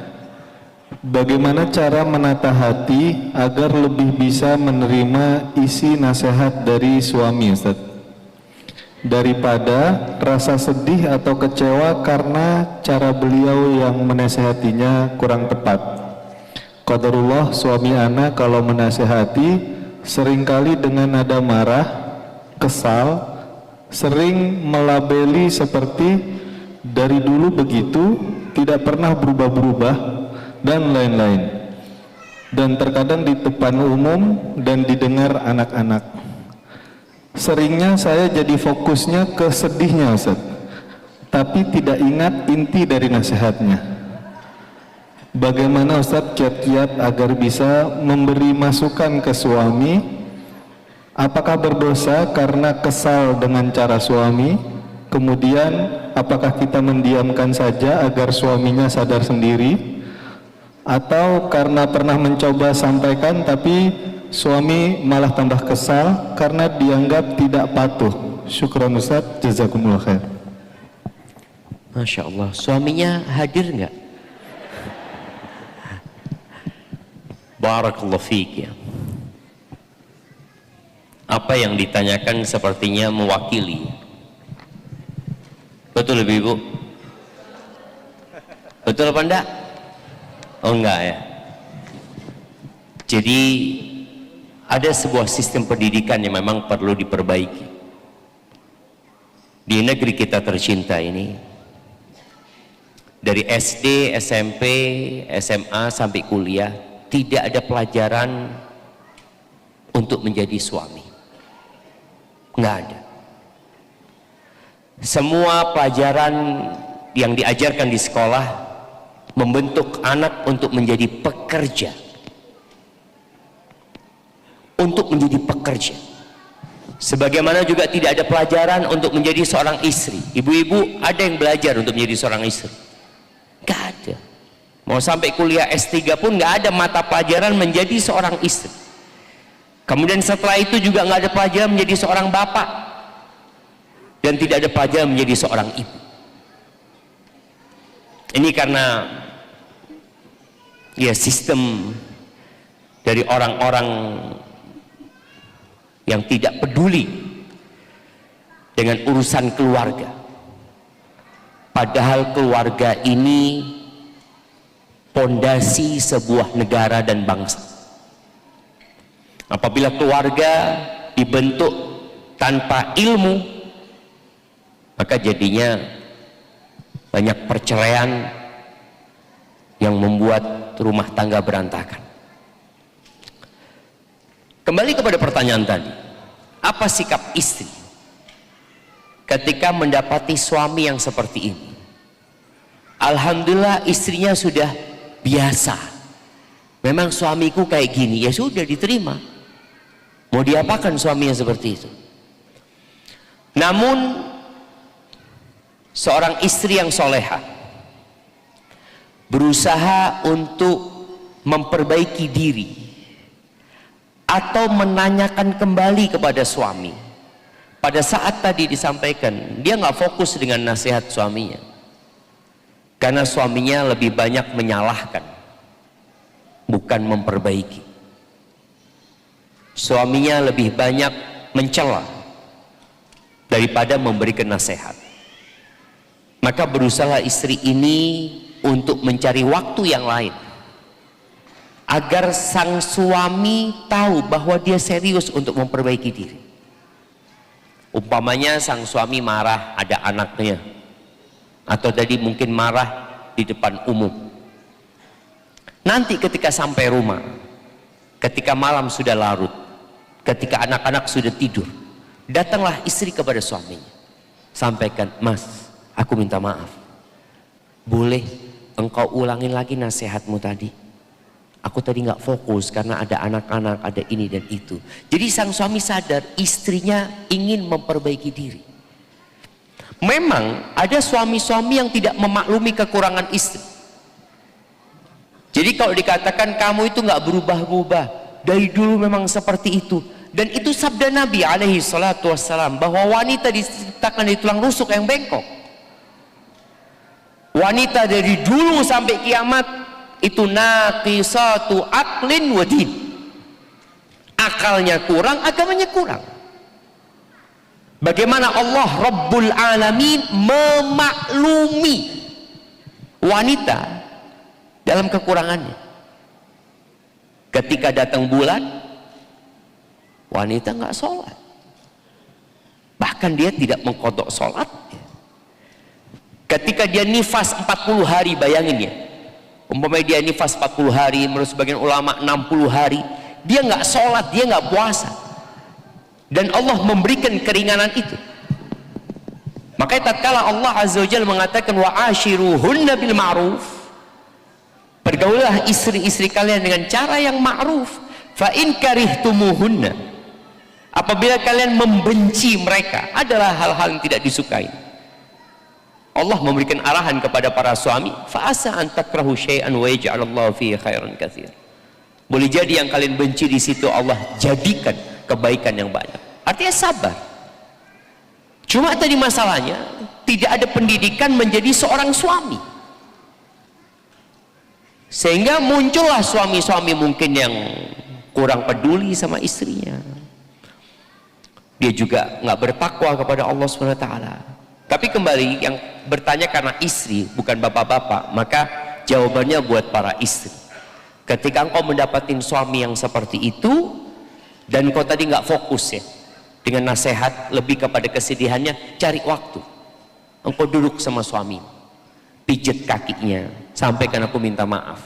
Bagaimana cara menata hati agar lebih bisa menerima isi nasihat dari suami Ustaz, daripada rasa sedih atau kecewa karena cara beliau yang menasehatinya kurang tepat. Qadarullah, suami ana kalau menasehati seringkali dengan nada marah, kesal, sering melabeli seperti dari dulu begitu, tidak pernah berubah-berubah dan lain-lain, dan terkadang di depan umum dan didengar anak-anak. Seringnya saya jadi fokusnya ke sedihnya Ustaz, tapi tidak ingat inti dari nasihatnya. Bagaimana Ustaz kiat-kiat agar bisa memberi masukan ke suami? Apakah berdosa karena kesal dengan cara suami? Kemudian apakah kita mendiamkan saja agar suaminya sadar sendiri? Atau karena pernah mencoba sampaikan tapi suami malah tambah kesal karena dianggap tidak patuh? Syukran Ustaz, jazakumullah khair. Masya Allah, suaminya hadir nggak? Barakallahu fiik ya. Apa yang ditanyakan sepertinya mewakili. Betul Ibu? Betul apa enggak? Oh enggak ya. Jadi ada sebuah sistem pendidikan yang memang perlu diperbaiki. Di negeri kita tercinta ini, dari SD, SMP, SMA sampai kuliah, tidak ada pelajaran untuk menjadi suami. Nggak ada. Semua pelajaran yang diajarkan di sekolah membentuk anak untuk menjadi pekerja. Untuk menjadi pekerja. Sebagaimana juga tidak ada pelajaran untuk menjadi seorang istri. Ibu-ibu ada yang belajar untuk menjadi seorang istri? Nggak ada. Mau sampai kuliah S3 pun nggak ada mata pelajaran menjadi seorang istri. Kemudian setelah itu juga nggak ada pelajaran menjadi seorang bapak. Dan tidak ada pelajaran menjadi seorang ibu. Ini karena ya sistem dari orang-orang yang tidak peduli dengan urusan keluarga. Padahal keluarga ini pondasi sebuah negara dan bangsa. Apabila keluarga dibentuk tanpa ilmu, maka jadinya banyak perceraian yang membuat rumah tangga berantakan. Kembali kepada pertanyaan tadi, apa sikap istri ketika mendapati suami yang seperti ini? Alhamdulillah istrinya sudah biasa. Memang suamiku kayak gini, ya sudah diterima. Mau diapakan suaminya seperti itu? Namun seorang istri yang soleha berusaha untuk memperbaiki diri atau menanyakan kembali kepada suami. Pada saat tadi disampaikan, dia nggak fokus dengan nasihat suaminya, karena suaminya lebih banyak menyalahkan, bukan memperbaiki. Suaminya lebih banyak mencela daripada memberikan nasihat. Maka berusaha istri ini untuk mencari waktu yang lain agar sang suami tahu bahwa dia serius untuk memperbaiki diri. Umpamanya sang suami marah ada anaknya, atau tadi mungkin marah di depan umum. Nanti ketika sampai rumah, ketika malam sudah larut, ketika anak-anak sudah tidur, datanglah istri kepada suaminya, sampaikan, "Mas, aku minta maaf, boleh engkau ulangin lagi nasihatmu tadi? Aku tadi nggak fokus karena ada anak-anak, ada ini dan itu." Jadi sang suami sadar istrinya ingin memperbaiki diri. Memang ada suami-suami yang tidak memaklumi kekurangan istri. Jadi kalau dikatakan kamu itu nggak berubah-ubah, dari dulu memang seperti itu. Dan itu sabda Nabi alaihi salatu wassalam, bahwa wanita diciptakan dari tulang rusuk yang bengkok. Wanita dari dulu sampai kiamat itu naqisatu aqlin wa din. Akalnya kurang, agamanya kurang. Bagaimana Allah Rabbul Alamin memaklumi wanita dalam kekurangannya. Ketika datang bulan, wanita nggak sholat, bahkan dia tidak mengqadha sholat. Ketika dia nifas 40 hari, bayangin ya, umpamanya dia nifas 40 hari, menurut sebagian ulama 60 hari, dia nggak sholat, dia nggak puasa, dan Allah memberikan keringanan itu. Makanya tatkala Allah Azza wa Jalla mengatakan wa ashiruhunna bil ma'ruf, pergaulah istri-istri kalian dengan cara yang ma'ruf, fa in karihtumuhunna, apabila kalian membenci mereka, adalah hal-hal yang tidak disukai. Allah memberikan arahan kepada para suami, fa asa an takrahu syai'an wa yaj'alallahu fihi khairan katsir. Boleh jadi yang kalian benci di situ Allah jadikan kebaikan yang banyak. Artinya sabar. Cuma tadi masalahnya tidak ada pendidikan menjadi seorang suami. Sehingga muncullah suami-suami mungkin yang kurang peduli sama istrinya. Dia juga nggak bertakwa kepada Allah SWT. Tapi kembali yang bertanya karena istri, bukan bapak-bapak, maka jawabannya buat para istri. Ketika engkau mendapatkan suami yang seperti itu, dan kau tadi nggak fokus ya, dengan nasihat lebih kepada kesedihannya, cari waktu. Engkau duduk sama suami, pijet kakinya, sampaikan aku minta maaf.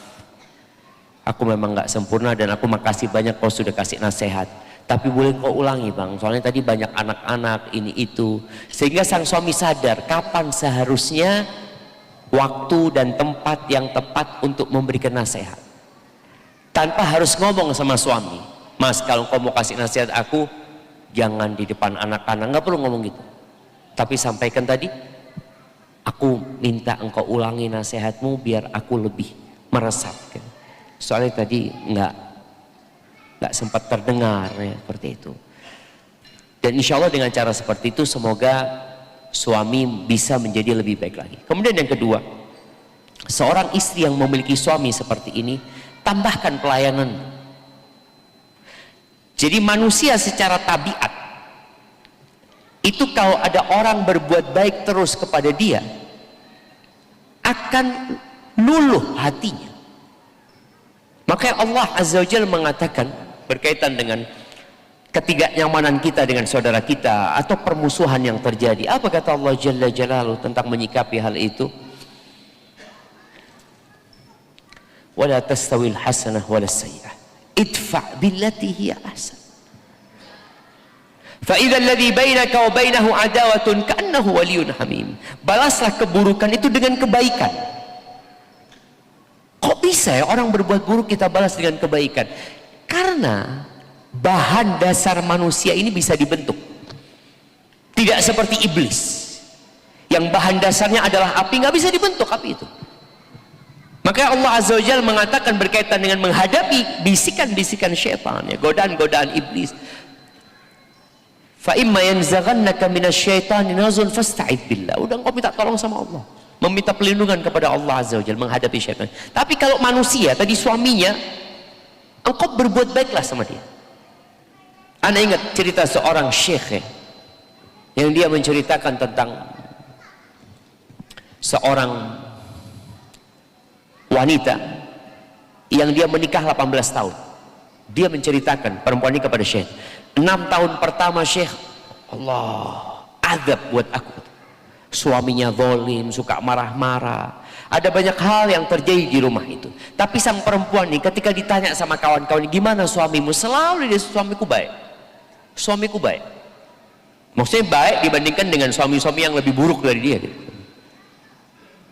Aku memang nggak sempurna dan aku makasih banyak kau sudah kasih nasihat. Tapi boleh kau ulangi bang, soalnya tadi banyak anak-anak ini itu. Sehingga sang suami sadar kapan seharusnya waktu dan tempat yang tepat untuk memberikan nasihat. Tanpa harus ngomong sama suami, mas kalau kau mau kasih nasihat aku, jangan di depan anak-anak, nggak perlu ngomong gitu. Tapi sampaikan tadi, aku minta engkau ulangi nasihatmu biar aku lebih meresap. Soalnya tadi nggak sempat terdengar ya, seperti itu. Dan insya Allah dengan cara seperti itu semoga suami bisa menjadi lebih baik lagi. Kemudian yang kedua, seorang istri yang memiliki suami seperti ini, tambahkan pelayanan. Jadi manusia secara tabiat itu kalau ada orang berbuat baik terus kepada dia akan luluh hatinya. Maka Allah Azza wa Jalla mengatakan berkaitan dengan ketidaknyamanan kita dengan saudara kita atau permusuhan yang terjadi. Apa kata Allah Jalla Jalaluhu tentang menyikapi hal itu? Wala tastawil hasanah wala sayyi'ah. Idfa' billati hiya ahsan. Fa idza alladhi bainaka wa bainahu adawatun ka'annahu waliyyun hamim. Balaslah keburukan itu dengan kebaikan. Kok bisa ya orang berbuat buruk kita balas dengan kebaikan? Karena bahan dasar manusia ini bisa dibentuk. Tidak seperti iblis yang bahan dasarnya adalah api, nggak bisa dibentuk api itu. Maka Allah Azza wa Jalla mengatakan berkaitan dengan menghadapi bisikan-bisikan syaitan, ya, godaan-godaan iblis. Fa imma yanzaghannaka minasyaitani nazghun fasta'idz billah. Udah engkau minta tolong sama Allah, meminta perlindungan kepada Allah Azza wa Jalla menghadapi syaitan. Tapi kalau manusia tadi suaminya, engkau berbuat baiklah sama dia. Anda ingat cerita seorang syekh ya, yang dia menceritakan tentang seorang wanita yang dia menikah 18 tahun. Dia menceritakan perempuan ini kepada syekh, 6 tahun pertama syekh, Allah azab buat aku. Suaminya zalim, suka marah-marah, ada banyak hal yang terjadi di rumah itu. Tapi sang perempuan ini ketika ditanya sama kawan-kawan, gimana suamimu? Selalu dia, suamiku baik, suamiku baik. Maksudnya baik dibandingkan dengan suami-suami yang lebih buruk dari dia gitu.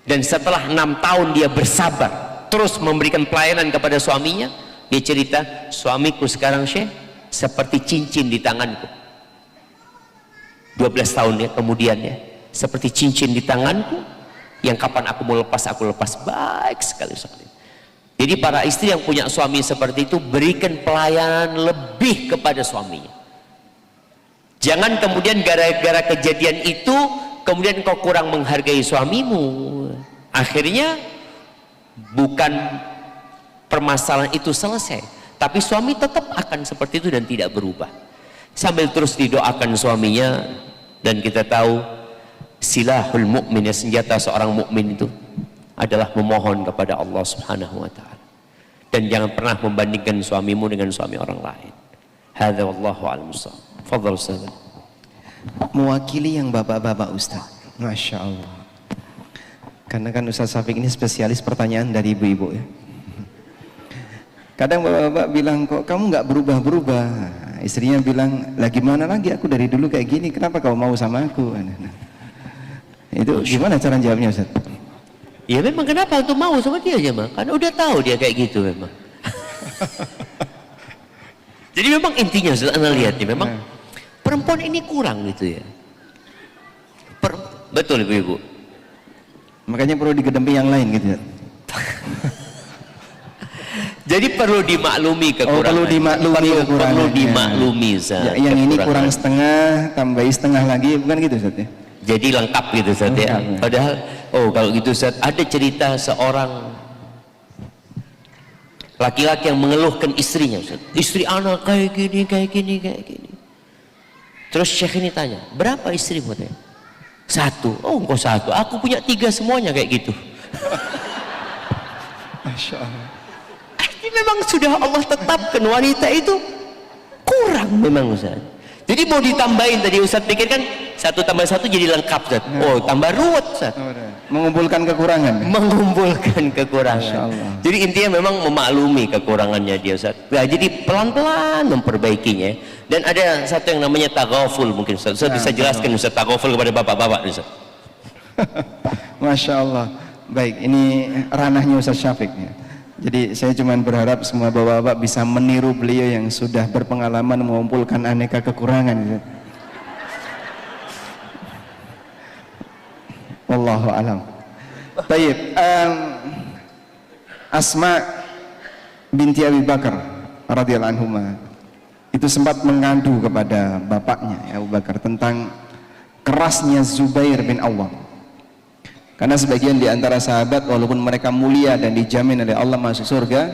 Dan setelah 6 tahun dia bersabar terus memberikan pelayanan kepada suaminya, dia cerita, suamiku sekarang syekh seperti cincin di tanganku. 12 tahun ya kemudian ya, seperti cincin di tanganku yang kapan aku mau lepas aku lepas. Baik sekali. Jadi para istri yang punya suami seperti itu, berikan pelayanan lebih kepada suaminya. Jangan kemudian gara-gara kejadian itu kemudian kau kurang menghargai suamimu. Akhirnya bukan permasalahan itu selesai, tapi suami tetap akan seperti itu dan tidak berubah. Sambil terus didoakan suaminya. Dan kita tahu silahul mu'min, senjata seorang mukmin itu adalah memohon kepada Allah Subhanahu wa taala. Dan jangan pernah membandingkan suamimu dengan suami orang lain. Hadza wallahu a'lam bissawab. Fadhal Ustaz. Mewakili yang bapak-bapak Ustaz. Masya Allah. Karena kan Ustaz Syafiq ini spesialis pertanyaan dari ibu-ibu ya. Kadang bapak-bapak bilang, kok kamu nggak berubah-berubah. Istrinya bilang, lah gimana lagi aku dari dulu kayak gini, kenapa kau mau sama aku? Itu gimana cara jawabnya Ustaz? Ya memang kenapa untuk mau sama dia aja mah? Karena udah tahu dia kayak gitu memang. Jadi memang intinya Ustaz, Anda lihat ya, memang perempuan ini kurang gitu ya. Betul ibu-ibu. Makanya perlu digedempi yang lain gitu ya. Jadi perlu dimaklumi kekurangan. Perlu dimaklumi kekurangan. Perlu dimaklumi Ustaz. Ya, yang ini kurang setengah, tambahi setengah lagi, bukan gitu Ustaz ya? Jadi lengkap gitu Ustaz ya. Padahal kalau gitu Ustaz, ada cerita seorang Laki-laki yang mengeluhkan istrinya, Ustaz. Istri anak kayak gini, kayak gini, kayak gini. Terus Syekh ini tanya, berapa istrimu? Satu. Oh, engkau satu. Aku punya 3 semuanya kayak gitu. Masya Allah. Ini memang sudah Allah tetapkan wanita itu kurang memang Ustaz. Jadi mau ditambahin tadi Ustaz pikir kan 1 tambah 1 jadi lengkap Ustaz. Oh, tambah ruwet Ustaz. Mengumpulkan kekurangan. Mengumpulkan Masya kekurangan. Allah. Jadi intinya memang memaklumi kekurangannya dia Ustaz. Nah, jadi pelan-pelan memperbaikinya. Dan ada satu yang namanya taghaful mungkin Ustaz. Ustaz bisa jelaskan Ustaz taghaful kepada bapak-bapak Ustaz. Masya Allah. Baik, ini ranahnya Ustaz Syafiq ya. Jadi saya cuma berharap semua bapak-bapak bisa meniru beliau yang sudah berpengalaman mengumpulkan aneka kekurangan gitu. Wallahu alam. Baik, Asma binti Abi Bakar radhiyallahu anhuma itu sempat mengadu kepada bapaknya ya, Abu Bakar tentang kerasnya Zubair bin Awwam. Karena sebagian di antara sahabat walaupun mereka mulia dan dijamin oleh Allah masuk surga,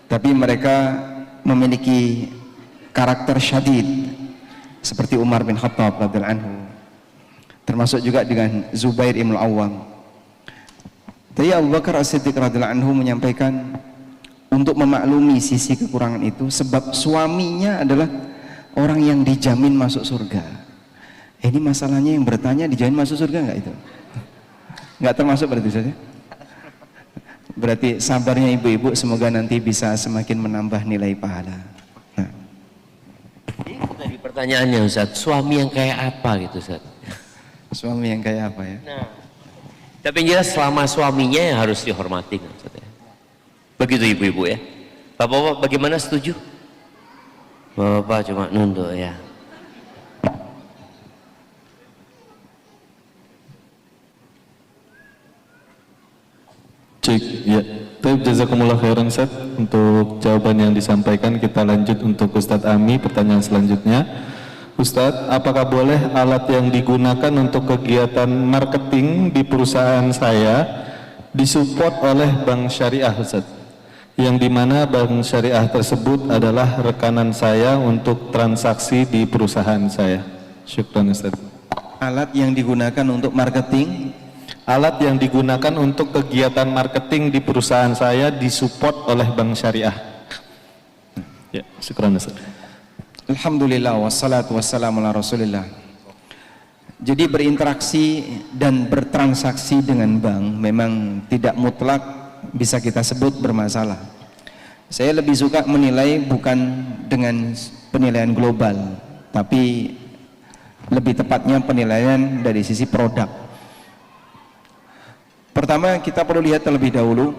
tapi mereka memiliki karakter syadid seperti Umar bin Khattab radhiyallahu anhu. Termasuk juga dengan Zubair bin Awwam. Tapi Abu Bakar As-Siddiq radhiyallahu anhu menyampaikan untuk memaklumi sisi kekurangan itu sebab suaminya adalah orang yang dijamin masuk surga. Ini masalahnya yang bertanya dijamin masuk surga enggak itu? Enggak termasuk berarti saja. Berarti sabarnya ibu-ibu semoga nanti bisa semakin menambah nilai pahala. Nah. Ini tadi pertanyaannya Ustaz, suami yang kayak apa gitu Ustaz? Suami yang kayak apa ya? Nah, tapi yang jelas selama suaminya yang harus dihormati Ustaz ya. Begitu ibu-ibu ya. Bapak-bapak bagaimana, setuju? Bapak cuma nunduk ya. Cik, ya. Baik, jazakumullah khairan Ustaz untuk jawaban yang disampaikan. Kita lanjut untuk Ustadz Ami, pertanyaan selanjutnya. Ustadz, apakah boleh alat yang digunakan untuk kegiatan marketing di perusahaan saya disupport oleh bank syariah Ustadz? Yang dimana bank syariah tersebut adalah rekanan saya untuk transaksi di perusahaan saya. Syukran Ustadz. Alat yang digunakan untuk marketing, alat yang digunakan untuk kegiatan marketing di perusahaan saya disupport oleh bank syariah. Ya, syukran Ustaz. Alhamdulillah wassalatu wassalamu ala Rasulillah. Jadi berinteraksi dan bertransaksi dengan bank memang tidak mutlak bisa kita sebut bermasalah. Saya lebih suka menilai bukan dengan penilaian global, tapi lebih tepatnya penilaian dari sisi produk. Pertama, kita perlu lihat terlebih dahulu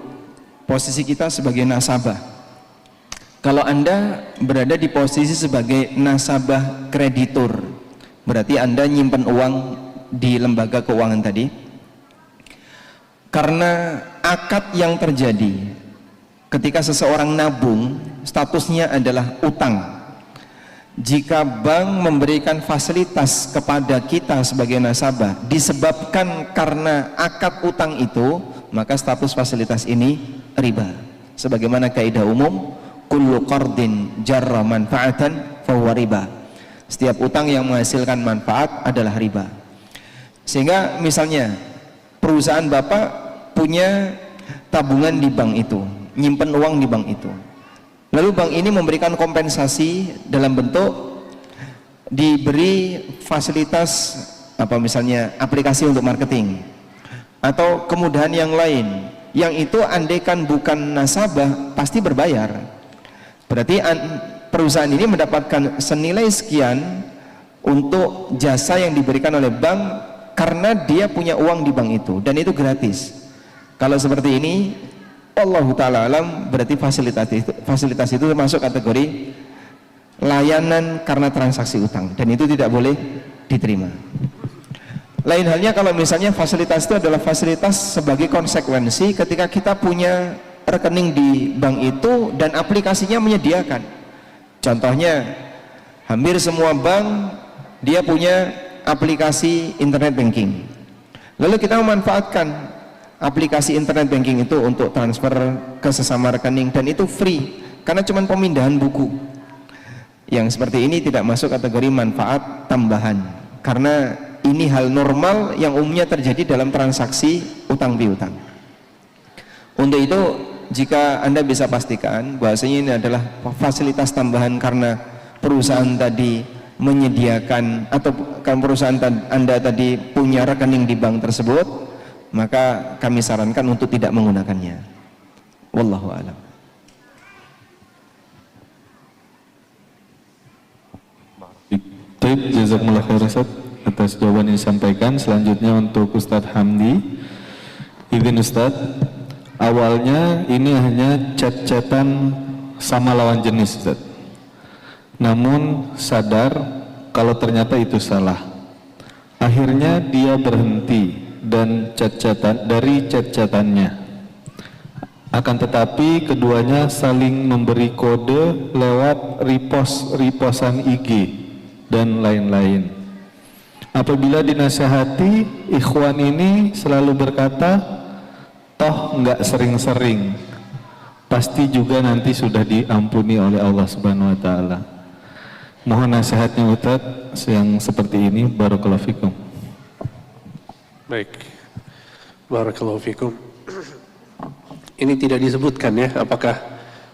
posisi kita sebagai nasabah. Kalau Anda berada di posisi sebagai nasabah kreditur, berarti Anda nyimpen uang di lembaga keuangan tadi. Karena akad yang terjadi ketika seseorang nabung, statusnya adalah utang. Jika bank memberikan fasilitas kepada kita sebagai nasabah disebabkan karena akad utang itu, maka status fasilitas ini riba. Sebagaimana kaidah umum, kullu qardin jarra manfaatan fahuwa riba. Setiap utang yang menghasilkan manfaat adalah riba. Sehingga misalnya perusahaan Bapak punya tabungan di bank itu, nyimpen uang di bank itu. Lalu bank ini memberikan kompensasi dalam bentuk diberi fasilitas apa misalnya aplikasi untuk marketing atau kemudahan yang lain, yang itu andaikan bukan nasabah pasti berbayar. Berarti perusahaan ini mendapatkan senilai sekian untuk jasa yang diberikan oleh bank karena dia punya uang di bank itu, dan itu gratis. Kalau seperti ini, Allahu ta'ala alam, berarti fasilitas itu termasuk kategori layanan karena transaksi utang, dan itu tidak boleh diterima. Lain halnya kalau misalnya fasilitas itu adalah fasilitas sebagai konsekuensi ketika kita punya rekening di bank itu dan aplikasinya menyediakan. Contohnya, hampir semua bank dia punya aplikasi internet banking. Lalu kita memanfaatkan aplikasi internet banking itu untuk transfer ke sesama rekening, dan itu free karena cuma pemindahan buku. Yang seperti ini tidak masuk kategori manfaat tambahan, karena ini hal normal yang umumnya terjadi dalam transaksi utang piutang. Untuk itu, jika Anda bisa pastikan bahwasanya ini adalah fasilitas tambahan karena perusahaan tadi menyediakan, atau perusahaan Anda tadi punya rekening di bank tersebut, maka kami sarankan untuk tidak menggunakannya. Wallahu a'lam. Baik, jazakumullah khair Ustaz atas jawaban yang disampaikan. Selanjutnya untuk Ustadz Hamdi. Izin Ustadz, awalnya ini hanya chat-chatan sama lawan jenis Ustadz. Namun sadar kalau ternyata itu salah. Akhirnya dia berhenti dan dari chat-chatannya. Akan tetapi keduanya saling memberi kode lewat repost-repostan IG dan lain-lain. Apabila dinasihati, ikhwan ini selalu berkata, toh nggak sering-sering, pasti juga nanti sudah diampuni oleh Allah Subhanahu wa Ta'ala. Mohon nasihatnya Ustadz yang seperti ini. Barakallahu fikum. Baik, barakallahu fikum. Ini tidak disebutkan ya, apakah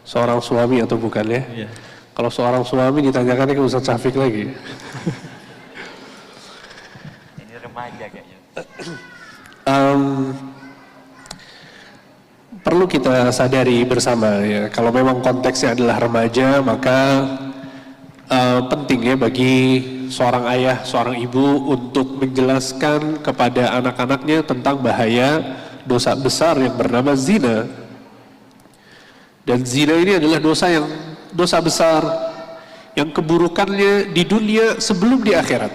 seorang suami atau bukan ya? Iya. Kalau seorang suami ditanyakan ke Ustaz Syafiq lagi. Ini remaja kayaknya. Perlu kita sadari bersama ya, kalau memang konteksnya adalah remaja, maka penting ya bagi seorang ayah, seorang ibu untuk menjelaskan kepada anak-anaknya tentang bahaya dosa besar yang bernama zina. Dan zina ini adalah dosa besar yang keburukannya di dunia sebelum di akhirat.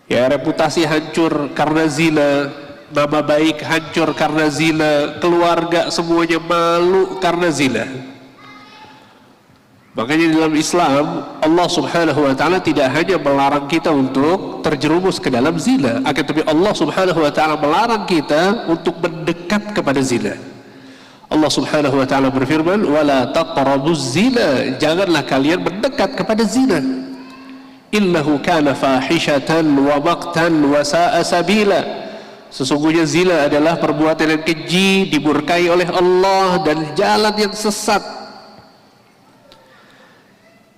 Ya, reputasi hancur karena zina, nama baik hancur karena zina, keluarga semuanya malu karena zina. Makanya dalam Islam, Allah Subhanahu wa Ta'ala tidak hanya melarang kita untuk terjerumus ke dalam zina, akan tetapi Allah Subhanahu wa Ta'ala melarang kita untuk mendekat kepada zina. Allah Subhanahu wa Ta'ala berfirman, "Wala taqrabuz zina," janganlah kalian mendekat kepada zina. "Innahu kana fahishatan wa maqtan wa sa'a sabila." Sesungguhnya zina adalah perbuatan yang keji, dimurkai oleh Allah, dan jalan yang sesat.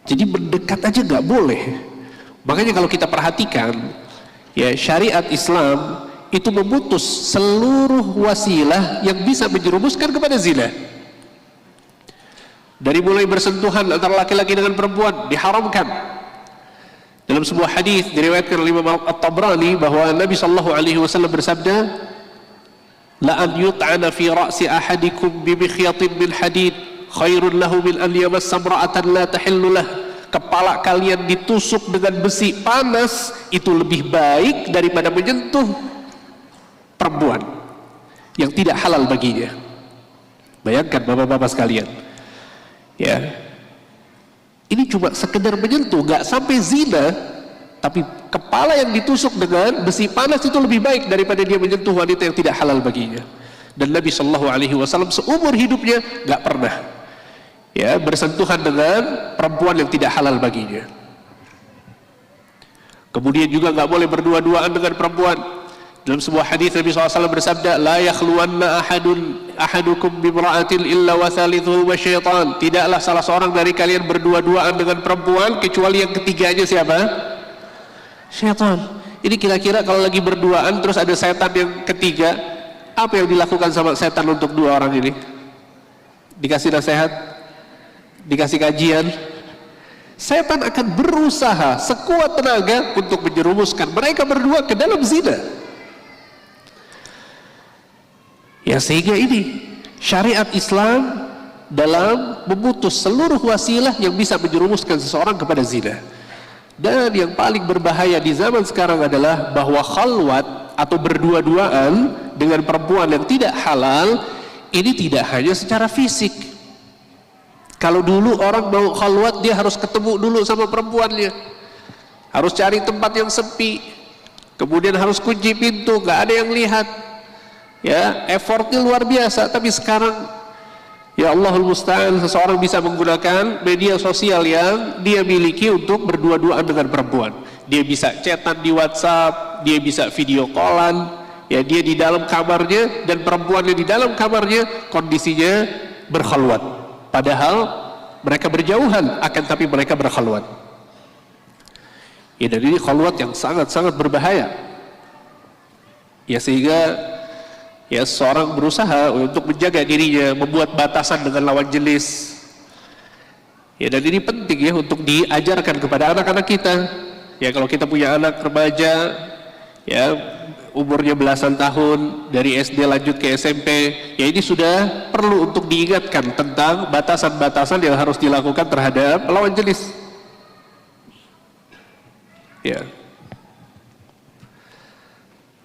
Jadi mendekat aja nggak boleh. Makanya kalau kita perhatikan, ya, syariat Islam itu memutus seluruh wasilah yang bisa menjerumuskan kepada zina. Dari mulai bersentuhan antara laki-laki dengan perempuan diharamkan. Dalam sebuah hadis diriwayatkan oleh Imam At-Tabrani bahwa Nabi sallallahu alaihi wasallam bersabda, "La an yut'ana fi ra'si ahadikum bi mikhyatin min hadid khairun lahu min an yamassa imra'atan la tahillu lah." Kepala kalian ditusuk dengan besi panas itu lebih baik daripada menyentuh perempuan yang tidak halal baginya. Bayangkan bapak-bapak sekalian, ya, ini cuma sekedar menyentuh, nggak sampai zina, tapi kepala yang ditusuk dengan besi panas itu lebih baik daripada dia menyentuh wanita yang tidak halal baginya. Dan Nabi Shallallahu Alaihi Wasallam seumur hidupnya nggak pernah, ya, bersentuhan dengan perempuan yang tidak halal baginya. Kemudian juga nggak boleh berdua-duaan dengan perempuan. Dalam sebuah hadis Nabi SAW bersabda, "La yakhluwanna ahadukum bimra'atin illa wa thalithuhu syaitan." Tidaklah salah seorang dari kalian berdua-duaan dengan perempuan kecuali yang ketiganya siapa? Syaitan. Ini kira-kira kalau lagi berduaan terus ada setan yang ketiga, apa yang dilakukan sama setan untuk dua orang ini? Dikasih nasihat? Dikasih kajian? Setan akan berusaha sekuat tenaga untuk menjerumuskan mereka berdua ke dalam zina. Ya, sehingga ini syariat Islam dalam memutus seluruh wasilah yang bisa menjerumuskan seseorang kepada zina. Dan yang paling berbahaya di zaman sekarang adalah bahwa khalwat atau berdua-duaan dengan perempuan yang tidak halal ini tidak hanya secara fisik. Kalau dulu orang mau khalwat dia harus ketemu dulu sama perempuannya, harus cari tempat yang sepi, kemudian harus kunci pintu, nggak ada yang lihat. ya effortnya luar biasa, tapi sekarang ya Allahul Musta'an, seseorang bisa menggunakan media sosial yang dia miliki untuk berdua-duaan dengan perempuan. Dia bisa chatan di WhatsApp, dia bisa video callan, ya dia di dalam kamarnya dan perempuannya di dalam kamarnya kondisinya berkhalwat. Padahal mereka berjauhan, akan tapi mereka berkhalwat. Ya, dan ini khalwat yang sangat-sangat berbahaya. Ya, sehingga ya seorang berusaha untuk menjaga dirinya, membuat batasan dengan lawan jenis. Ya, dan ini penting ya untuk diajarkan kepada anak-anak kita. Ya, kalau kita punya anak remaja, ya umurnya belasan tahun, dari SD lanjut ke SMP, ya ini sudah perlu untuk diingatkan tentang batasan-batasan yang harus dilakukan terhadap lawan jenis. Ya.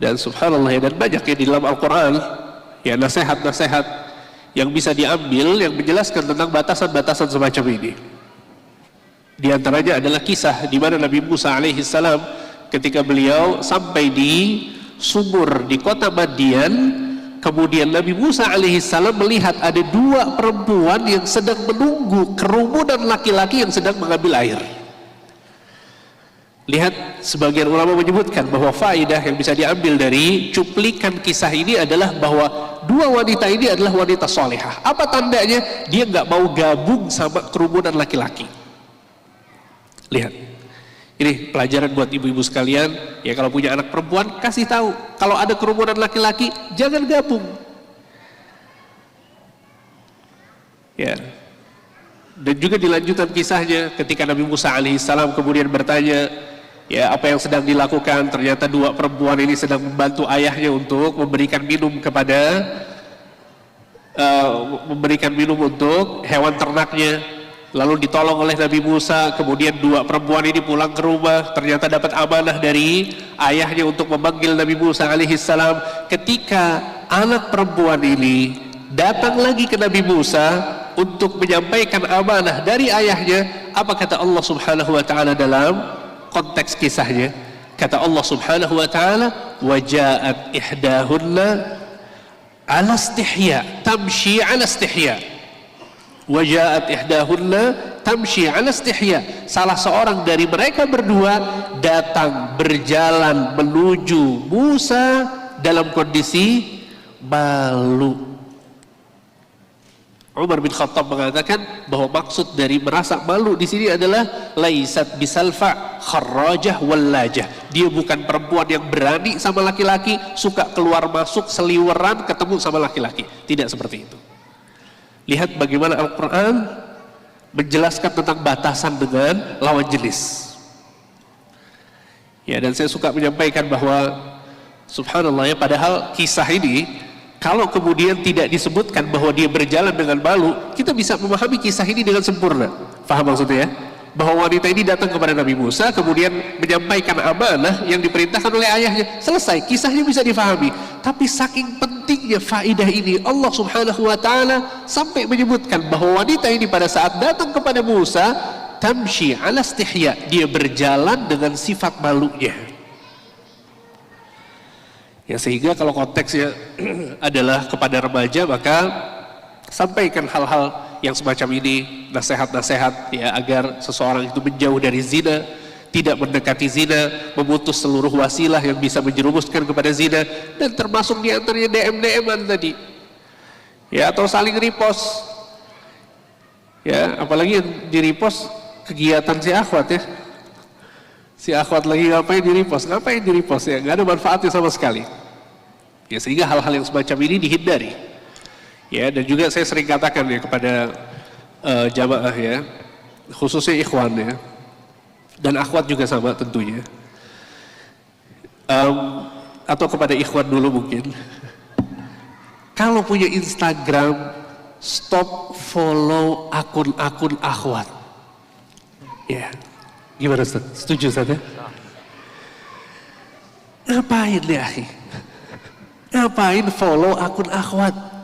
Dan subhanallah ya, dan banyak ya di dalam Al-Quran ya nasihat-nasihat yang bisa diambil yang menjelaskan tentang batasan-batasan semacam ini. Di antaranya adalah kisah di mana Nabi Musa alaihissalam ketika beliau sampai di sumur di kota Madian, kemudian Nabi Musa alaihissalam melihat ada dua perempuan yang sedang menunggu kerumunan laki-laki yang sedang mengambil air. Lihat, sebagian ulama menyebutkan bahwa faedah yang bisa diambil dari cuplikan kisah ini adalah bahwa dua wanita ini adalah wanita solehah. Apa tandanya? Dia nggak mau gabung sama kerumunan laki-laki. Lihat, ini pelajaran buat ibu-ibu sekalian. Ya, kalau punya anak perempuan, kasih tahu kalau ada kerumunan laki-laki jangan gabung. Ya. Dan juga dilanjutkan kisahnya ketika Nabi Musa alaihissalam kemudian bertanya, ya apa yang sedang dilakukan? Ternyata dua perempuan ini sedang membantu ayahnya untuk memberikan minum kepada untuk hewan ternaknya. Lalu ditolong oleh Nabi Musa. Kemudian dua perempuan ini pulang ke rumah, ternyata dapat amanah dari ayahnya untuk memanggil Nabi Musa alaihissalam. Ketika anak perempuan ini datang lagi ke Nabi Musa untuk menyampaikan amanah dari ayahnya, apa kata Allah subhanahu wa ta'ala dalam konteks kisahnya? Kata Allah subhanahu wa ta'ala, waja'at ihdahunna ala istihya tamshi ala istihya. Waja'at ihdahunna tamshi ala istihya. Salah seorang dari mereka berdua datang berjalan menuju Musa dalam kondisi malu. Umar bin Khattab mengatakan bahwa maksud dari merasa malu di sini adalah laisat bisalfa kharrajah wallajah. Dia bukan perempuan yang berani sama laki-laki, suka keluar masuk seliweran ketemu sama laki-laki. Tidak seperti itu. Lihat bagaimana Al-Quran menjelaskan tentang batasan dengan lawan jenis. Ya, dan saya suka menyampaikan bahwa subhanallah ya, padahal kisah ini kalau kemudian tidak disebutkan bahwa dia berjalan dengan malu, kita bisa memahami kisah ini dengan sempurna. Faham maksudnya ya? Bahwa wanita ini datang kepada Nabi Musa, kemudian menyampaikan amanah yang diperintahkan oleh ayahnya. Selesai, kisahnya bisa difahami. Tapi saking pentingnya faidah ini, Allah subhanahu wa ta'ala sampai menyebutkan bahwa wanita ini pada saat datang kepada Musa, tamshi ala istihya, dia berjalan dengan sifat malunya. Ya, sehingga kalau konteksnya adalah kepada remaja, maka sampaikan hal-hal yang semacam ini, nasihat-nasihat ya agar seseorang itu menjauh dari zina, tidak mendekati zina, memutus seluruh wasilah yang bisa menjerumuskan kepada zina, dan termasuk di antaranya DM-DM-an tadi. Ya, atau saling repost. Ya, apalagi yang di repost kegiatan si akhwat ya. Si akhwat lagi ngapain di repost? Ngapain di repost ya? Nggak ada manfaatnya sama sekali. Ya, sehingga hal-hal yang semacam ini dihindari. Ya, dan juga saya sering katakan ya kepada jamaah ya, khususnya ikhwan ya, dan akhwat juga sama tentunya, atau kepada ikhwan dulu mungkin. Kalau punya Instagram, stop follow akun-akun akhwat. Ya, gimana Ustaz? Setuju Ustaz ya? Ngapain ya akhi? Ngapain follow akun akhwat?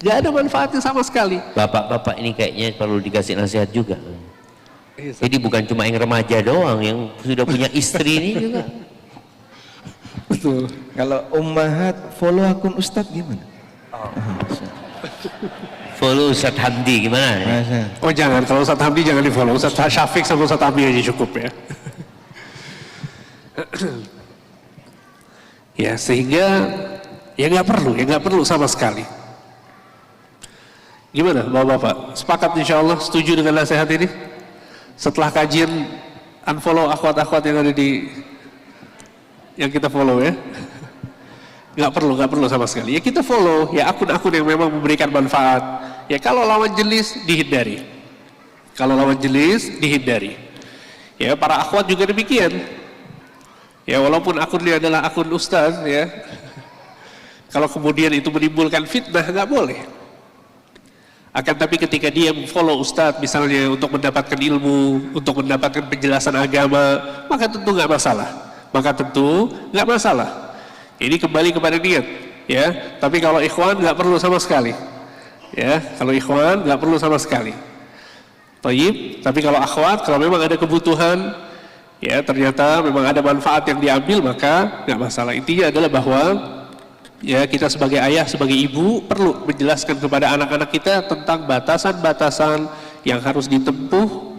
Gak ada manfaatnya sama sekali. Bapak-bapak ini kayaknya perlu dikasih nasihat juga. Jadi bukan cuma yang remaja doang, yang sudah punya istri ini juga. Betul. Kalau ummahat follow akun Ustadz gimana? Follow Ustaz Hamdi gimana? Masa? Oh jangan, kalau Ustaz Hamdi jangan di follow, Ustaz Syafiq sama Ustaz Hamdi aja cukup ya. Ya sehingga ya nggak perlu sama sekali. Gimana bapak-bapak? Sepakat insya Allah, setuju dengan nasihat ini? Setelah kajian unfollow akhwat-akhwat yang ada di yang kita follow ya. Nggak perlu sama sekali. Ya kita follow ya akun-akun yang memang memberikan manfaat. Ya kalau lawan jenis dihindari. Kalau lawan jenis dihindari. Ya para akhwat juga demikian. Ya walaupun akunnya adalah akun ustaz ya. Kalau kemudian itu menimbulkan fitnah nggak boleh. Akan tapi ketika dia follow ustaz misalnya untuk mendapatkan ilmu, untuk mendapatkan penjelasan agama, maka tentu nggak masalah. Ini kembali kepada niat, ya. Tapi kalau ikhwan nggak perlu sama sekali, ya. Kalau ikhwan nggak perlu sama sekali. Tayyib. Tapi kalau akhwat, kalau memang ada kebutuhan, ya ternyata memang ada manfaat yang diambil, maka nggak masalah. Intinya adalah bahwa, ya kita sebagai ayah, sebagai ibu perlu menjelaskan kepada anak-anak kita tentang batasan-batasan yang harus ditempuh,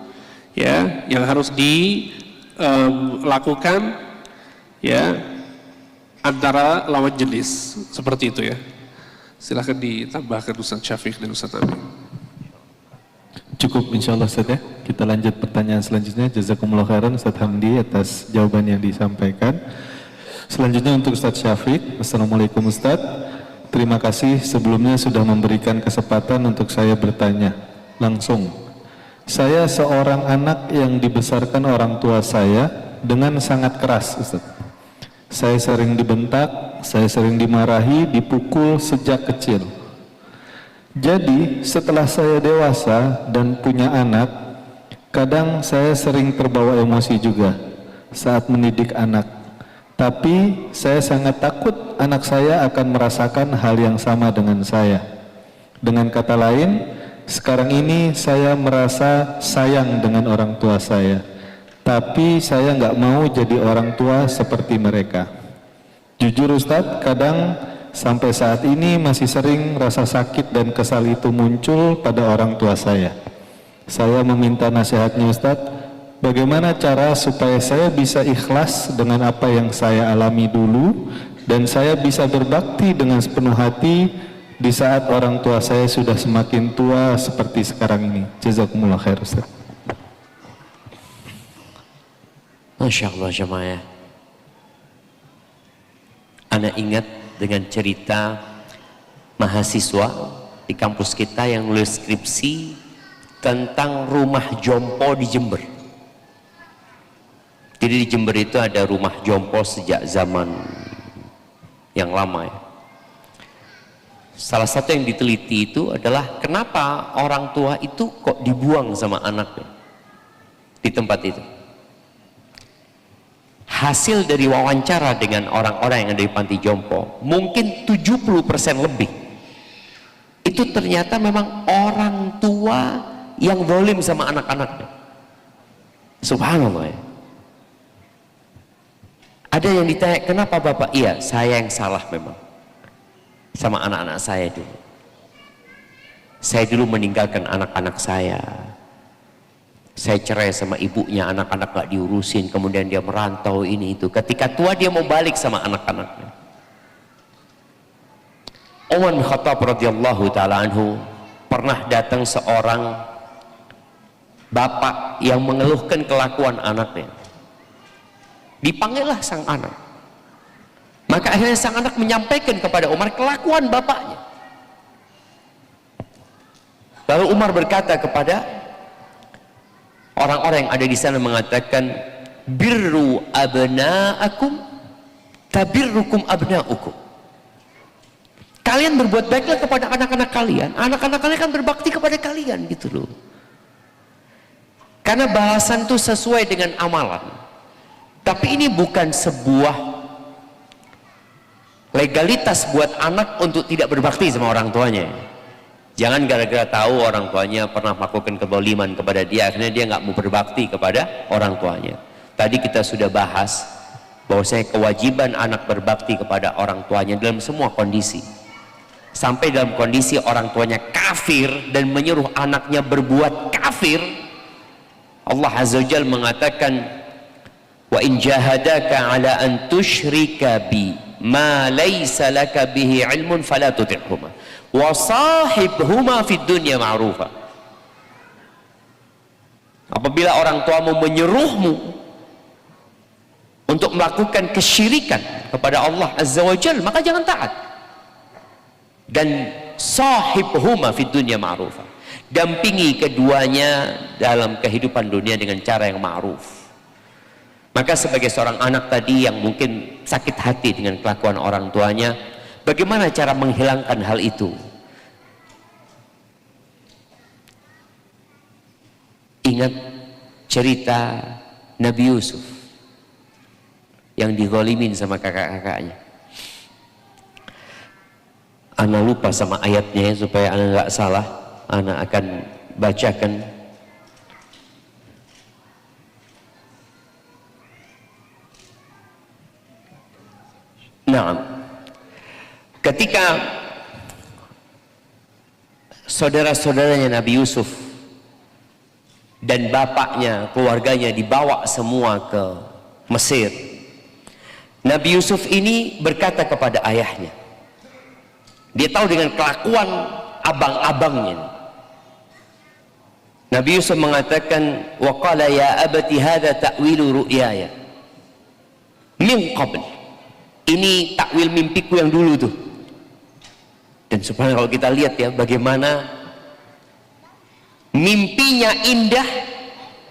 ya, yang harus dilakukan, ya. Antara lawan jenis seperti itu ya. Silahkan ditambahkan Ustaz Syafiq dan Ustaz Amin. Cukup insyaallah Ustaz ya. Kita lanjut pertanyaan selanjutnya. Jazakumullah khairan Ustaz Hamdi atas jawaban yang disampaikan. Selanjutnya untuk Ustaz Syafiq. Assalamualaikum Ustaz. Terima kasih sebelumnya sudah memberikan kesempatan untuk saya bertanya langsung. Saya seorang anak yang dibesarkan orang tua saya dengan sangat keras Ustaz. Saya sering dibentak, saya sering dimarahi, dipukul sejak kecil. Jadi setelah saya dewasa dan punya anak, kadang saya sering terbawa emosi juga saat mendidik anak. Tapi saya sangat takut anak saya akan merasakan hal yang sama dengan saya. Dengan kata lain, sekarang ini saya merasa sayang dengan orang tua saya. Tapi saya nggak mau jadi orang tua seperti mereka. Jujur Ustadz, kadang sampai saat ini masih sering rasa sakit dan kesal itu muncul pada orang tua saya. Saya meminta nasihatnya Ustadz, bagaimana cara supaya saya bisa ikhlas dengan apa yang saya alami dulu dan saya bisa berbakti dengan sepenuh hati di saat orang tua saya sudah semakin tua seperti sekarang ini. Jazakumullah khair Ustadz. Masya Allah jemaah. Ana ingat dengan cerita mahasiswa di kampus kita yang nulis skripsi tentang rumah jompo di Jember. Jadi di Jember itu ada rumah jompo sejak zaman yang lama ya. Salah satu yang diteliti itu adalah kenapa orang tua itu kok dibuang sama anaknya di tempat itu. Hasil dari wawancara dengan orang-orang yang ada di panti jompo mungkin 70% lebih itu ternyata memang orang tua yang zalim sama anak-anaknya. Subhanallah ya. Ada yang ditanya, kenapa Bapak? Iya, saya yang salah memang sama anak-anak saya dulu. Saya dulu meninggalkan anak-anak saya. Saya cerai sama ibunya, anak-anak gak diurusin, kemudian dia merantau ini itu. Ketika tua dia mau balik sama anak-anaknya. Umar bin Khattab radhiyallahu taala anhu pernah datang seorang bapak yang mengeluhkan kelakuan anaknya. Dipanggillah sang anak. Maka akhirnya sang anak menyampaikan kepada Umar kelakuan bapaknya. Lalu Umar berkata kepada orang-orang yang ada di sana mengatakan, birru abna'akum tabirrukum abna'ukum. Kalian berbuat baiklah kepada anak-anak kalian, anak-anak kalian akan berbakti kepada kalian gitu loh. Karena balasan itu sesuai dengan amalan. Tapi ini bukan sebuah legalitas buat anak untuk tidak berbakti sama orang tuanya. Jangan gara-gara tahu orang tuanya pernah melakukan kezaliman kepada dia, akhirnya dia nggak mau berbakti kepada orang tuanya. Tadi kita sudah bahas bahwasanya kewajiban anak berbakti kepada orang tuanya dalam semua kondisi, sampai dalam kondisi orang tuanya kafir dan menyuruh anaknya berbuat kafir. Allah Azza wa Jalla mengatakan, wa in jahadaka ala an tusyrika bi ma laysa laka bihi ilmun fala tuti'huma wa sahibhuma fid dunya ma'rufa. Apabila orang tuamu menyuruhmu untuk melakukan kesyirikan kepada Allah Azza wa Jalla, maka jangan taat. Dan sahibhuma fid dunya ma'rufa, dampingi keduanya dalam kehidupan dunia dengan cara yang ma'ruf. Maka sebagai seorang anak tadi yang mungkin sakit hati dengan kelakuan orang tuanya, bagaimana cara menghilangkan hal itu? Ingat cerita Nabi Yusuf yang digolimin sama kakak-kakaknya. Ana lupa sama ayatnya supaya ana nggak salah, ana akan bacakan. Nah, ketika saudara-saudaranya Nabi Yusuf dan bapaknya, keluarganya dibawa semua ke Mesir, Nabi Yusuf ini berkata kepada ayahnya, dia tahu dengan kelakuan abang-abangnya. Nabi Yusuf mengatakan, wa qala ya abati hadza ta'wilu ru'yaya min qabl. Ini takwil mimpiku yang dulu tuh. Dan subhanallah, kalau kita lihat ya bagaimana mimpinya indah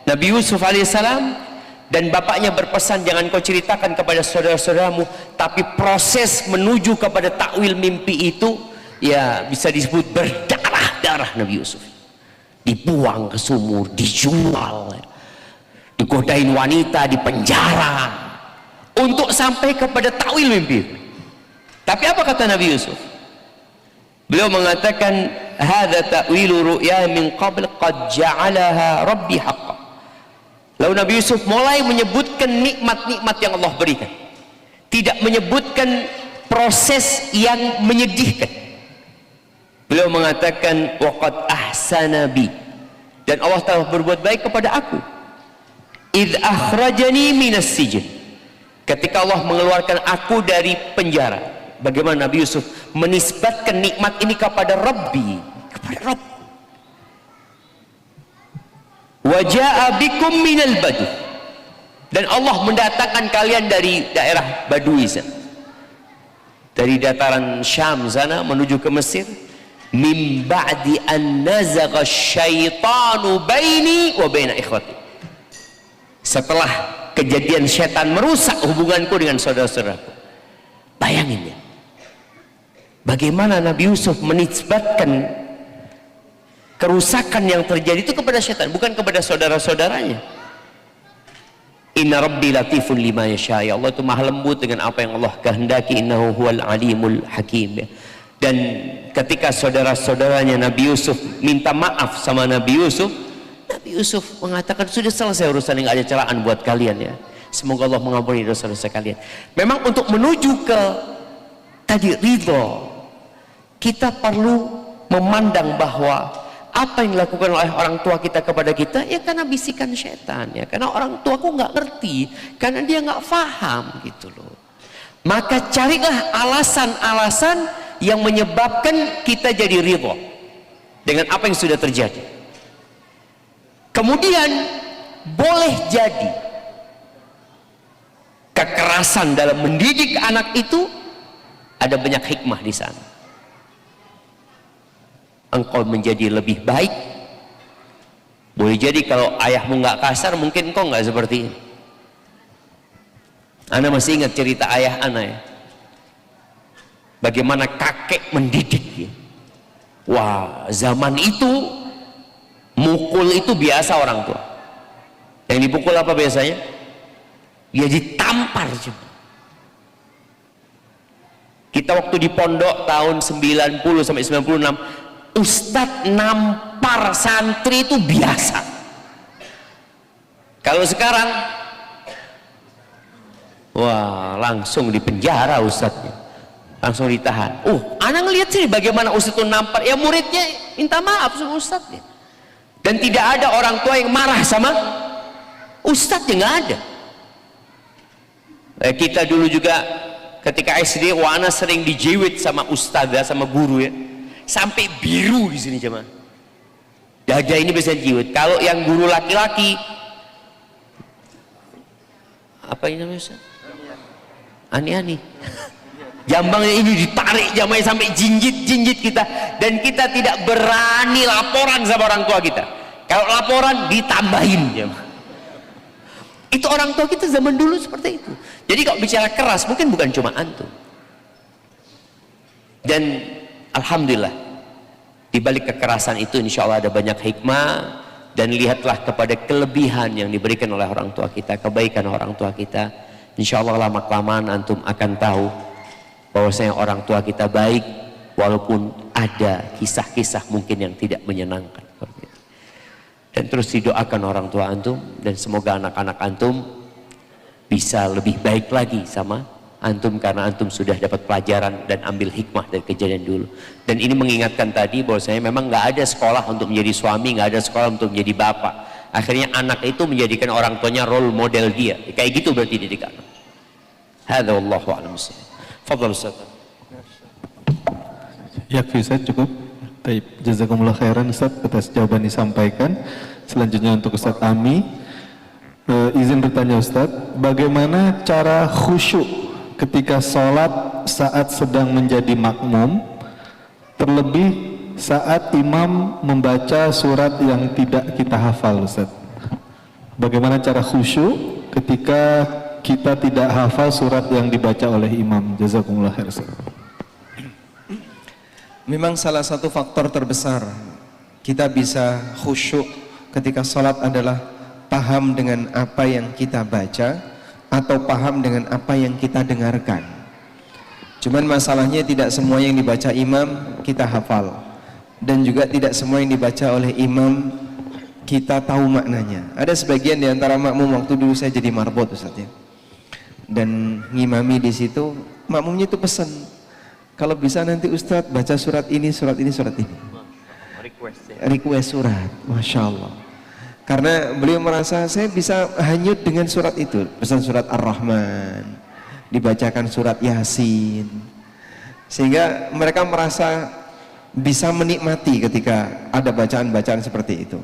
Nabi Yusuf alaihissalam, dan bapaknya berpesan jangan kau ceritakan kepada saudara-saudaramu, tapi proses menuju kepada takwil mimpi itu ya bisa disebut berdarah-darah. Nabi Yusuf dibuang ke sumur, dijual, digodain wanita, dipenjara untuk sampai kepada takwil mimpi. Tapi apa kata Nabi Yusuf? Beliau mengatakan, hadza ta'wilu ru'ya min qabl qad ja'alaha rabbi haqqan. Lalu Nabi Yusuf mulai menyebutkan nikmat-nikmat yang Allah berikan, tidak menyebutkan proses yang menyedihkan. Beliau mengatakan, waqad ahsana bi, dan Allah telah berbuat baik kepada aku, idh akhrajani minas sijn, ketika Allah mengeluarkan aku dari penjara. Bagaimana Nabi Yusuf menisbatkan nikmat ini kepada Rabbi, kepada Rabb. Wa jaa bikum minal badu, dan Allah mendatangkan kalian dari daerah Badui sana, dari dataran Syam sana menuju ke Mesir. Min ba'di an nazagha syaitanu baini wa baina ikhwati, setelah kejadian setan merusak hubunganku dengan saudara-saudaraku. Bayangin ya, bagaimana Nabi Yusuf menisbatkan kerusakan yang terjadi itu kepada setan, bukan kepada saudara-saudaranya. Inna rabbi latifun lima yasha, ya Allah itu maha lembut dengan apa yang Allah kehendaki. Innahu huwal alimul hakim. Dan ketika saudara-saudaranya Nabi Yusuf minta maaf sama Nabi Yusuf, Nabi Yusuf mengatakan, sudah selesai urusan, yang ada celaan buat kalian ya. Semoga Allah mengampuni dosa-dosa kalian. Memang untuk menuju ke tadi ridho, kita perlu memandang bahwa apa yang dilakukan oleh orang tua kita kepada kita ya karena bisikan setan ya, karena orang tuaku nggak ngerti, karena dia nggak paham gitu loh. Maka carilah alasan-alasan yang menyebabkan kita jadi ridho dengan apa yang sudah terjadi. Kemudian boleh jadi kekerasan dalam mendidik anak itu ada banyak hikmah di sana. Engkau menjadi lebih baik. Boleh jadi kalau ayahmu nggak kasar, mungkin engkau nggak seperti ini. Ana masih ingat cerita ayah ana ya, bagaimana kakek mendidik ya. Wah, zaman itu mukul itu biasa orang tua. Yang dipukul apa biasanya? Ya ditampar juga. Kita waktu di pondok tahun 90 sampai 96, ustadz nampar santri itu biasa. Kalau sekarang Wah, langsung dipenjara ustadznya, langsung ditahan. Anak ngelihat sih bagaimana ustadz itu nampar, ya muridnya minta maaf sama ustadznya. Dan tidak ada orang tua yang marah sama ustadznya, nggak ada. Kita dulu juga ketika SD, Wana sering dijerit sama ustadzah, sama guru ya, sampai biru di sini jemaah. Dada ini bisa jiwit. Kalau yang guru laki-laki, apa ini namanya Ustaz? Ani-ani. Jambangnya ini ditarik jamaah sampai jinjit kita, dan kita tidak berani laporan sama orang tua kita. Kalau laporan ditambahin jamaah. Itu orang tua kita zaman dulu seperti itu. Jadi kalau bicara keras mungkin bukan cuma antum. Dan alhamdulillah di balik kekerasan itu insya Allah ada banyak hikmah, dan lihatlah kepada kelebihan yang diberikan oleh orang tua kita, kebaikan orang tua kita. Insya Allah lama kelamaan antum akan tahu bahwasanya orang tua kita baik, walaupun ada kisah-kisah mungkin yang tidak menyenangkan. Dan terus didoakan orang tua antum, dan semoga anak-anak antum bisa lebih baik lagi sama antum, karena antum sudah dapat pelajaran dan ambil hikmah dari kejadian dulu. Dan ini mengingatkan tadi bahwasanya memang nggak ada sekolah untuk menjadi suami, nggak ada sekolah untuk menjadi bapak. Akhirnya anak itu menjadikan orang tuanya role model dia. Kayak gitu berarti didikan. Hadza wallahu a'lam. Fadhal Ustaz. Yakfi Ustaz, cukup. Baik, jazakumullah khairan Ustaz atas jawaban disampaikan. Selanjutnya untuk Ustaz Ami, izin bertanya Ustaz, bagaimana cara khusyuk ketika sholat saat sedang menjadi makmum, terlebih saat imam membaca surat yang tidak kita hafal Ustaz? Bagaimana cara khusyuk ketika kita tidak hafal surat yang dibaca oleh imam? Jazakumullah khair Ustaz. Memang salah satu faktor terbesar kita bisa khusyuk ketika sholat adalah paham dengan apa yang kita baca atau paham dengan apa yang kita dengarkan. Cuman masalahnya tidak semua yang dibaca imam kita hafal, dan juga tidak semua yang dibaca oleh imam kita tahu maknanya. Ada sebagian di antara makmum, waktu dulu saya jadi marbot Ustaz ya, dan ngimami di situ, makmumnya itu pesan, kalau bisa nanti Ustaz baca surat ini, surat ini, surat ini. Request surat, Masya Allah. Karena beliau merasa saya bisa hanyut dengan surat itu. Pesan surat Ar-Rahman, dibacakan surat Yasin, sehingga mereka merasa bisa menikmati ketika ada bacaan-bacaan seperti itu.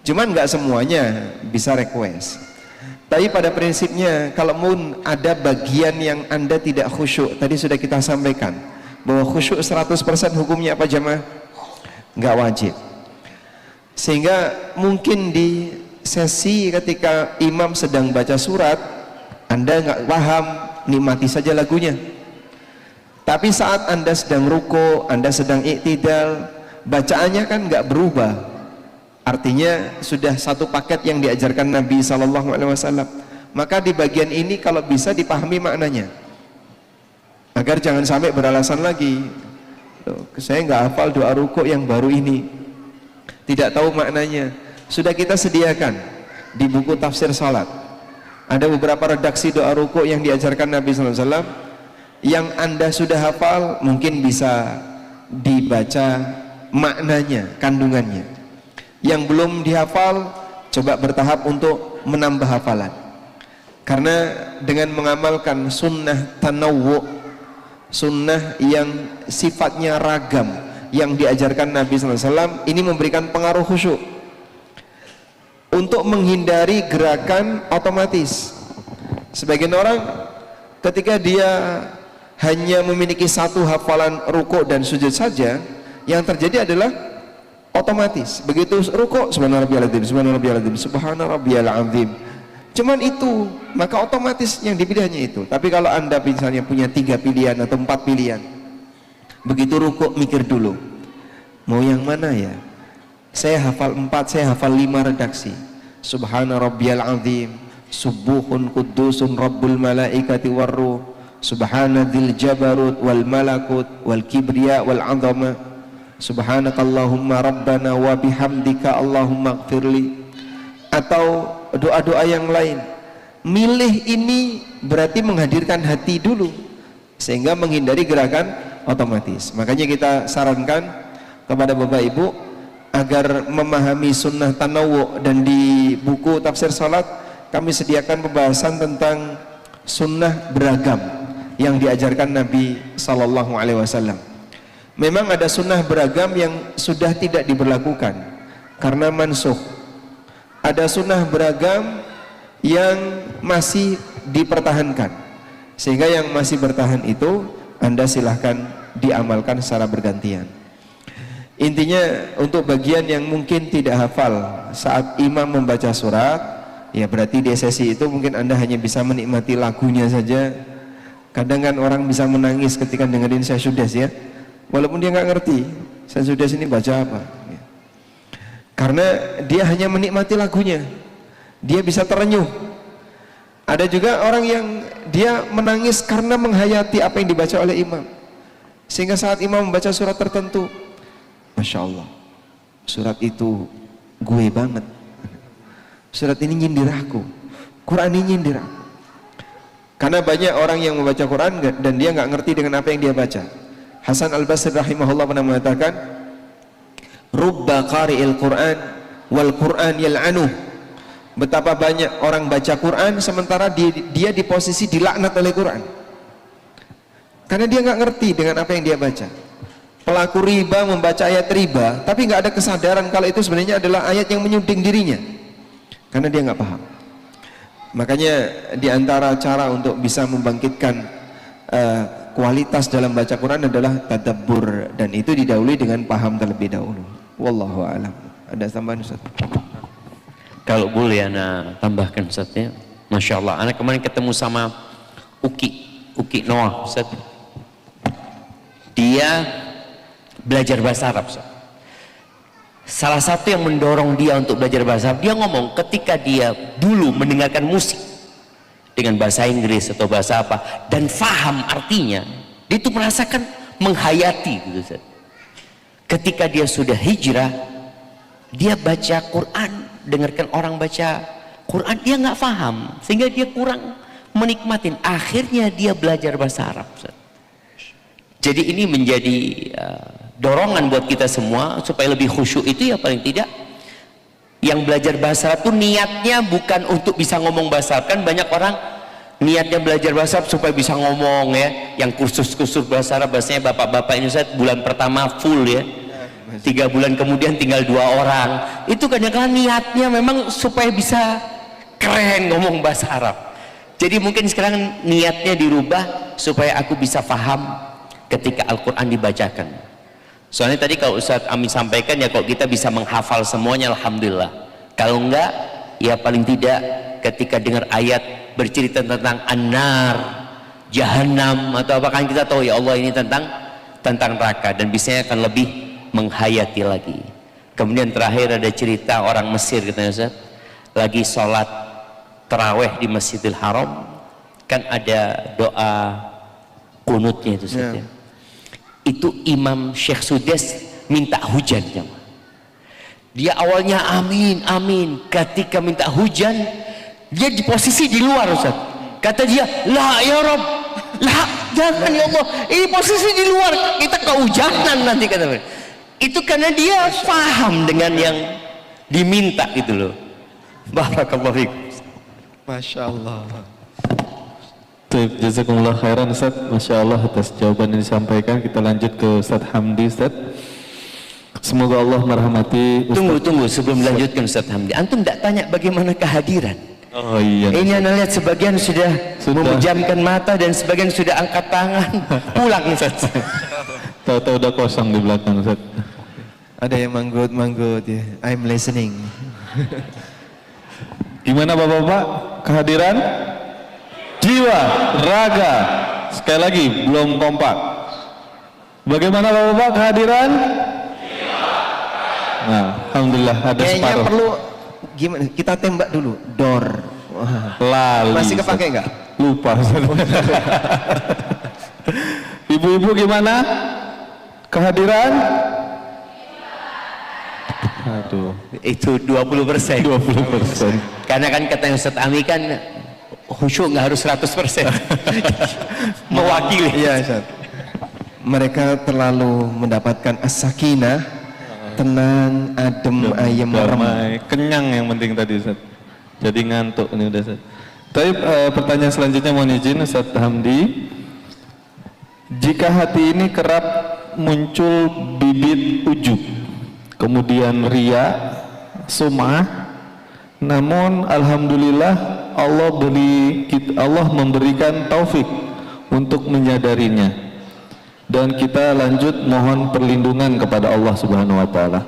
Cuman nggak semuanya bisa request. Tapi pada prinsipnya, kalau ada bagian yang Anda tidak khusyuk, tadi sudah kita sampaikan bahwa khusyuk 100% hukumnya apa jemaah? Nggak wajib. Sehingga mungkin di sesi ketika imam sedang baca surat, Anda nggak paham, nikmati saja lagunya. Tapi saat Anda sedang ruku, Anda sedang iktidal, bacaannya kan nggak berubah. Artinya sudah satu paket yang diajarkan Nabi SAW. Maka di bagian ini kalau bisa dipahami maknanya, agar jangan sampai beralasan lagi, saya nggak hafal doa ruku yang baru ini, tidak tahu maknanya. Sudah kita sediakan di buku tafsir salat, ada beberapa redaksi doa ruku yang diajarkan Nabi SAW, yang Anda sudah hafal mungkin bisa dibaca maknanya, kandungannya. Yang belum dihafal, coba bertahap untuk menambah hafalan. Karena dengan mengamalkan sunnah tanawwu, sunnah yang sifatnya ragam yang diajarkan Nabi SAW, ini memberikan pengaruh khusyuk untuk menghindari gerakan otomatis. Sebagian orang ketika dia hanya memiliki satu hafalan ruku dan sujud saja, yang terjadi adalah otomatis begitu ruku subhanarabbiyal azim, subhanarabbiyal azim, subhanarabbiyal azim, cuman itu, maka otomatis yang dipilih hanya itu. Tapi kalau Anda misalnya punya 3 pilihan atau 4 pilihan, begitu ruku mikir dulu, mau yang mana ya? Saya hafal 4, saya hafal 5 redaksi. Subhanarabbiyal azim, subuhun qudusun rabbul malaikati warruh, subhanadzil jabarut wal malakut wal kibriya wal azama, subhanakallahumma rabbana wa bihamdika allahumma gfirli, atau doa-doa yang lain. milih ini berarti menghadirkan hati dulu, sehingga menghindari gerakan otomatis. Makanya kita sarankan kepada Bapak Ibu agar memahami sunnah tanawu, dan di buku tafsir salat kami sediakan pembahasan tentang sunnah beragam yang diajarkan Nabi Sallallahu Alaihi Wasallam. Memang ada sunnah beragam yang sudah tidak diberlakukan karena mansukh. Ada sunnah beragam yang masih dipertahankan, sehingga yang masih bertahan itu Anda silahkan diamalkan secara bergantian. Intinya untuk bagian yang mungkin tidak hafal saat imam membaca surat, ya berarti di sesi itu mungkin Anda hanya bisa menikmati lagunya saja. Kadang kan orang bisa menangis ketika dengerin Syahsudas ya, walaupun dia nggak ngerti Syahsudas ini baca apa, karena dia hanya menikmati lagunya, dia bisa terenyuh. Ada juga orang yang dia menangis karena menghayati apa yang dibaca oleh imam, sehingga saat imam membaca surat tertentu, Masya Allah, surat itu gue banget, surat ini nyindir aku, Quran ini nyindir aku. Karena banyak orang yang membaca Quran dan dia nggak ngerti dengan apa yang dia baca. Hasan Al-Basri rahimahullah pernah mengatakan, rubba qari'il Quran wal Quran yal'anuh. Betapa banyak orang baca Quran sementara dia di posisi dilaknat oleh Quran, karena dia nggak ngerti dengan apa yang dia baca. Pelaku riba membaca ayat riba tapi nggak ada kesadaran kalau itu sebenarnya adalah ayat yang menyuding dirinya, karena dia nggak paham. Makanya diantara cara untuk bisa membangkitkan kualitas dalam baca Quran adalah tadabbur, dan itu didahului dengan paham terlebih dahulu. Wallahu a'lam. Ada tambahan Ustaz? Kalau boleh Ana tambahkan Ustaz ya. Masya Allah, Ana kemarin ketemu sama Uki Noah Ustaz. Dia belajar bahasa Arab Ustaz. Salah satu yang mendorong dia untuk belajar bahasa Arab, dia ngomong ketika dia dulu mendengarkan musik dengan bahasa Inggris atau bahasa apa dan faham artinya, dia itu merasakan menghayati gitu Ustaz. Ketika dia sudah hijrah, dia baca Quran, dengarkan orang baca Quran, dia nggak paham sehingga dia kurang menikmatin. Akhirnya dia belajar bahasa Arab Ustaz. Jadi ini menjadi dorongan buat kita semua supaya lebih khusyuk. Itu ya paling tidak yang belajar bahasa Arab itu niatnya bukan untuk bisa ngomong bahasa Arab. Kan banyak orang niatnya belajar bahasa Arab supaya bisa ngomong ya, yang kursus-kursus bahasa Arab, bahasanya bapak-bapak ini Ustaz bulan pertama full ya, 3 bulan kemudian tinggal 2 orang. Itu kadang-kadang niatnya memang supaya bisa keren ngomong bahasa Arab. Jadi mungkin sekarang niatnya dirubah supaya aku bisa paham ketika Al-Quran dibacakan. Soalnya tadi kalau Ustaz Amin sampaikan ya, kalau kita bisa menghafal semuanya alhamdulillah. Kalau enggak ya paling tidak ketika dengar ayat bercerita tentang an-nar, jahannam atau apa, kan kita tahu ya Allah ini tentang neraka, dan biasanya akan lebih menghayati lagi. Kemudian terakhir ada cerita orang Mesir katanya Ustaz, lagi sholat taraweh di Masjidil Haram, kan ada doa kunutnya itu Ustaz ya. Itu Imam Syekh Sudes minta hujan jemaah. Dia awalnya amin amin, ketika minta hujan dia di posisi di luar Ustaz. Kata dia, la ya Rabb, la jangan ya Allah, ini posisi di luar, kita kehujanan nanti kata dia. Itu karena dia paham dengan yang diminta gitu loh. Barakallahu fikum. Masya Allah. Jazakumullah khairan Ustaz, Masya Allah atas jawaban yang disampaikan. Kita lanjut ke Ustaz Hamdi Ustaz. Semoga Allah merahmati Ustaz. Tunggu sebelum melanjutkan Ustaz Hamdi, antum tidak tanya bagaimana kehadiran. Oh iya. Ini anda lihat sebagian sudah memejamkan mata dan sebagian sudah angkat tangan. Pulang Ustaz. Tahu-tahu udah kosong di belakang Ustaz. Ada yang manggut ya. I'm listening. Gimana Bapak-bapak kehadiran? Jiwa, raga. Sekali lagi belum kompak. Bagaimana Bapak-bapak kehadiran? Nah, alhamdulillah ada Kayaknya separuh. perlu gimana? Kita tembak dulu. Dor. Lali. Masih kepake nggak? Lupa. Ibu-ibu gimana? Kehadiran? Aduh. Itu 20%. 20%. Karena kan kata Ustaz Ami kan khusyuk nggak harus 100%. Mewakili. Iya, Ustaz. Mereka terlalu mendapatkan as-sakinah, tenang, adem, ayem, merem. Damai, kenyang yang penting tadi Ustaz. Jadi ngantuk ini udah Ustaz. Tapi pertanyaan selanjutnya mohon izin Ustaz Hamdi. Jika hati ini kerap muncul bibit ujub, kemudian ria, sum'ah, namun alhamdulillah Allah memberikan taufik untuk menyadarinya. Dan kita lanjut mohon perlindungan kepada Allah Subhanahu wa taala.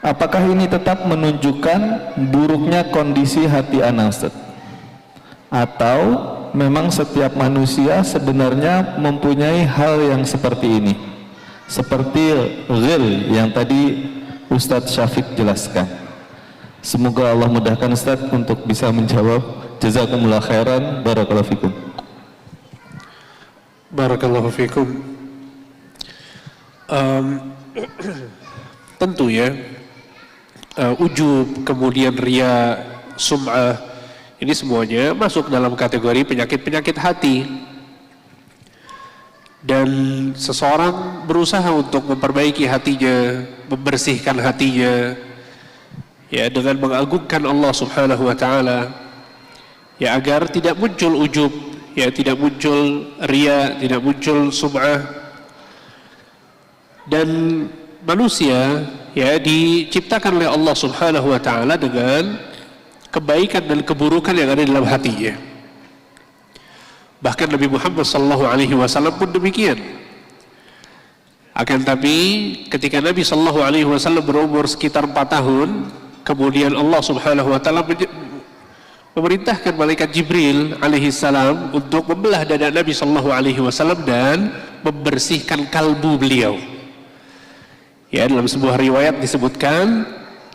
Apakah ini tetap menunjukkan buruknya kondisi hati ana Ustaz? Atau memang setiap manusia sebenarnya mempunyai hal yang seperti ini? Seperti ghil yang tadi Ustadz Syafiq jelaskan. Semoga Allah mudahkan Ustadz untuk bisa menjawab. Jazakumullah khairan, barakallahu fikum. Barakallahu fikum. Tentu ya, ujub, kemudian ria, sum'ah, ini semuanya masuk dalam kategori penyakit-penyakit hati. Dan seseorang berusaha untuk memperbaiki hatinya, membersihkan hatinya, ya, dengan mengagungkan Allah Subhanahu wa taala, ya, agar tidak muncul ujub, ya, tidak muncul ria, tidak muncul sum'ah. Dan manusia, ya, diciptakan oleh Allah Subhanahu wa taala dengan kebaikan dan keburukan yang ada dalam hatinya. Bahkan Nabi Muhammad sallallahu alaihi wasallam pun demikian. Akan tapi ketika Nabi sallallahu alaihi wasallam berumur sekitar 4 tahun, kemudian Allah Subhanahu wa taala memerintahkan malaikat Jibril alaihi salam untuk membelah dada Nabi sallallahu alaihi wasallam dan membersihkan kalbu beliau. Ya, dalam sebuah riwayat disebutkan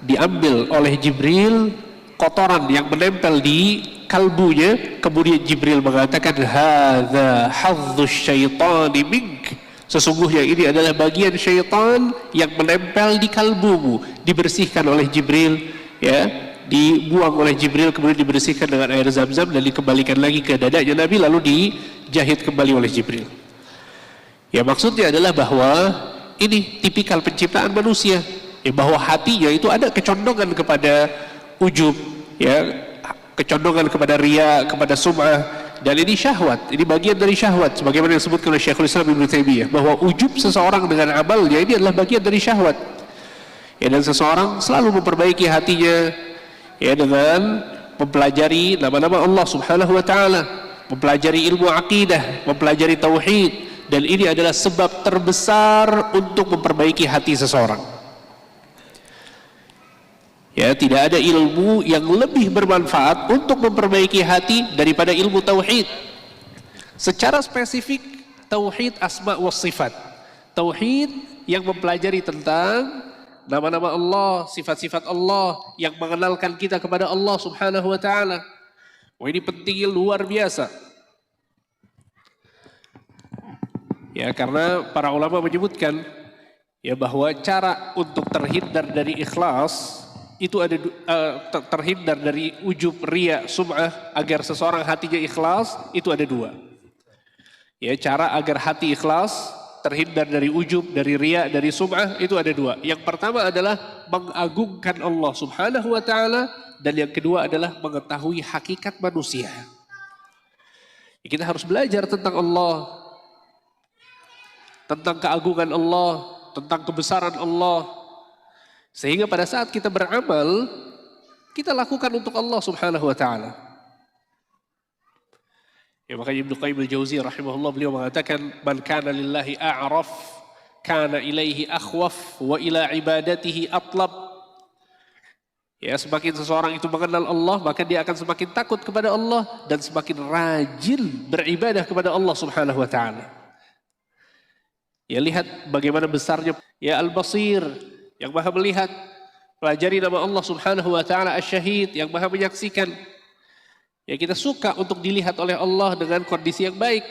diambil oleh Jibril kotoran yang menempel di kalbunya, kemudian Jibril mengatakan hadza hadzus syaitani mink, sesungguhnya ini adalah bagian syaitan yang menempel di kalbumu. Dibersihkan oleh Jibril, ya, dibuang oleh Jibril, kemudian dibersihkan dengan air zam-zam dan dikembalikan lagi ke dadanya Nabi, lalu dijahit kembali oleh Jibril. Ya, maksudnya adalah bahwa ini tipikal penciptaan manusia, ya, bahwa hatinya itu ada kecondongan kepada ujub, ya, kecondongan kepada ria, kepada sum'ah, dan ini syahwat, ini bagian dari syahwat, sebagaimana yang disebutkan oleh Syekhul Islam Ibnu Taimiyah, bahwa ujub seseorang dengan amalnya ini adalah bagian dari syahwat, ya, dan seseorang selalu memperbaiki hatinya, ya, dengan mempelajari nama-nama Allah Subhanahu wa taala, mempelajari ilmu akidah, mempelajari tauhid, dan ini adalah sebab terbesar untuk memperbaiki hati seseorang. Ya, tidak ada ilmu yang lebih bermanfaat untuk memperbaiki hati daripada ilmu tauhid. Secara spesifik tauhid asma wa sifat. Tauhid yang mempelajari tentang nama-nama Allah, sifat-sifat Allah, yang mengenalkan kita kepada Allah Subhanahu wa taala. Wah, ini pentingnya luar biasa. Ya, karena para ulama menyebutkan, ya, bahwa cara untuk terhindar dari ikhlas itu ada, terhindar dari ujub, ria, sum'ah, agar seseorang hatinya ikhlas itu ada 2. Ya, cara agar hati ikhlas, terhindar dari ujub, dari ria, dari sum'ah itu ada 2. Yang pertama adalah mengagungkan Allah Subhanahu wa taala, dan yang kedua adalah mengetahui hakikat manusia. Ya, kita harus belajar tentang Allah, tentang keagungan Allah, tentang kebesaran Allah, sehingga pada saat kita beramal, kita lakukan untuk Allah Subhanahu wa taala. Ya, makanya Ibnu Qayyim al-Jauziyah rahimahullah, beliau mengatakan man kana lillahi a'raf kana ilaihi akhwaf wa ila ibadatihi atlab. Ya, semakin seseorang itu mengenal Allah, maka dia akan semakin takut kepada Allah dan semakin rajin beribadah kepada Allah Subhanahu wa taala. Ya, lihat bagaimana besarnya, ya, Al-Basir, yang maha melihat. Pelajari nama Allah Subhanahu wa taala Asy-Syahid, yang maha menyaksikan. Ya, kita suka untuk dilihat oleh Allah dengan kondisi yang baik.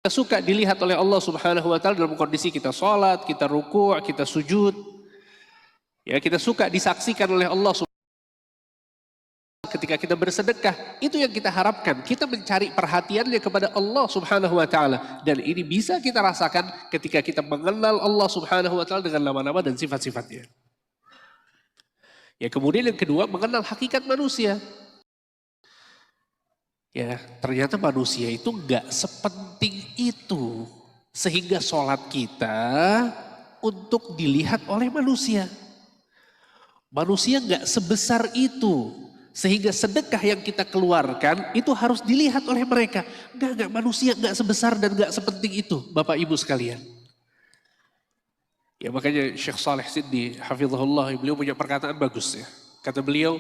Kita suka dilihat oleh Allah Subhanahu wa taala dalam kondisi kita salat, kita ruku', kita sujud. Ya, kita suka disaksikan oleh Allah Subhanahu wa taala ketika kita bersedekah, itu yang kita harapkan. Kita mencari perhatiannya kepada Allah Subhanahu wa taala, dan ini bisa kita rasakan ketika kita mengenal Allah Subhanahu wa taala dengan nama-nama dan sifat-sifatnya. Ya, kemudian yang kedua, mengenal hakikat manusia. Ya, ternyata manusia itu nggak sepenting itu sehingga sholat kita untuk dilihat oleh manusia. Manusia nggak sebesar itu sehingga sedekah yang kita keluarkan itu harus dilihat oleh mereka. Nggak, manusia nggak sebesar dan nggak sepenting itu, Bapak Ibu sekalian. Ya, makanya Syekh Saleh Siddi hafizahullah, beliau punya perkataan bagus ya. Kata beliau,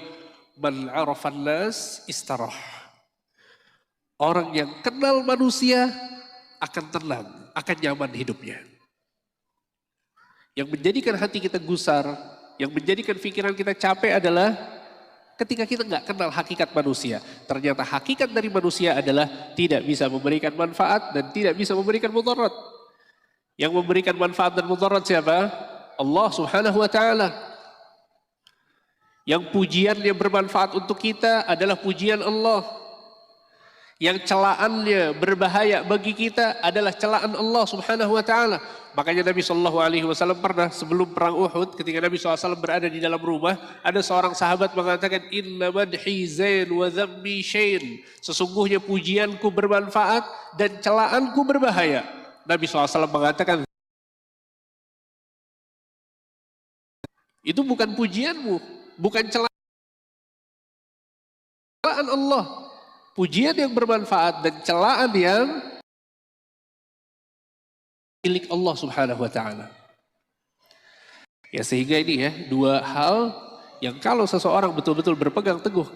man arafan nas istarah. Orang yang kenal manusia akan tenang, akan nyaman hidupnya. Yang menjadikan hati kita gusar, yang menjadikan pikiran kita capek adalah ketika kita nggak kenal hakikat manusia. Ternyata hakikat dari manusia adalah tidak bisa memberikan manfaat dan tidak bisa memberikan mudarat. Yang memberikan manfaat dan mudarat siapa? Allah Subhanahu wa taala. Yang pujiannya bermanfaat untuk kita adalah pujian Allah. Yang celaannya berbahaya bagi kita adalah celaan Allah Subhanahu wa taala. Makanya Nabi SAW pernah sebelum perang Uhud, ketika Nabi SAW berada di dalam rumah, ada seorang sahabat mengatakan, inna madhi zain wa dhammi syain. Sesungguhnya pujianku bermanfaat dan celaanku berbahaya. Nabi SAW mengatakan, itu bukan pujianmu, bukan celaan Allah. Pujian yang bermanfaat dan celaan yang milik Allah Subhanahu wa taala. Ya, sehingga ini ya dua hal yang kalau seseorang betul-betul berpegang teguh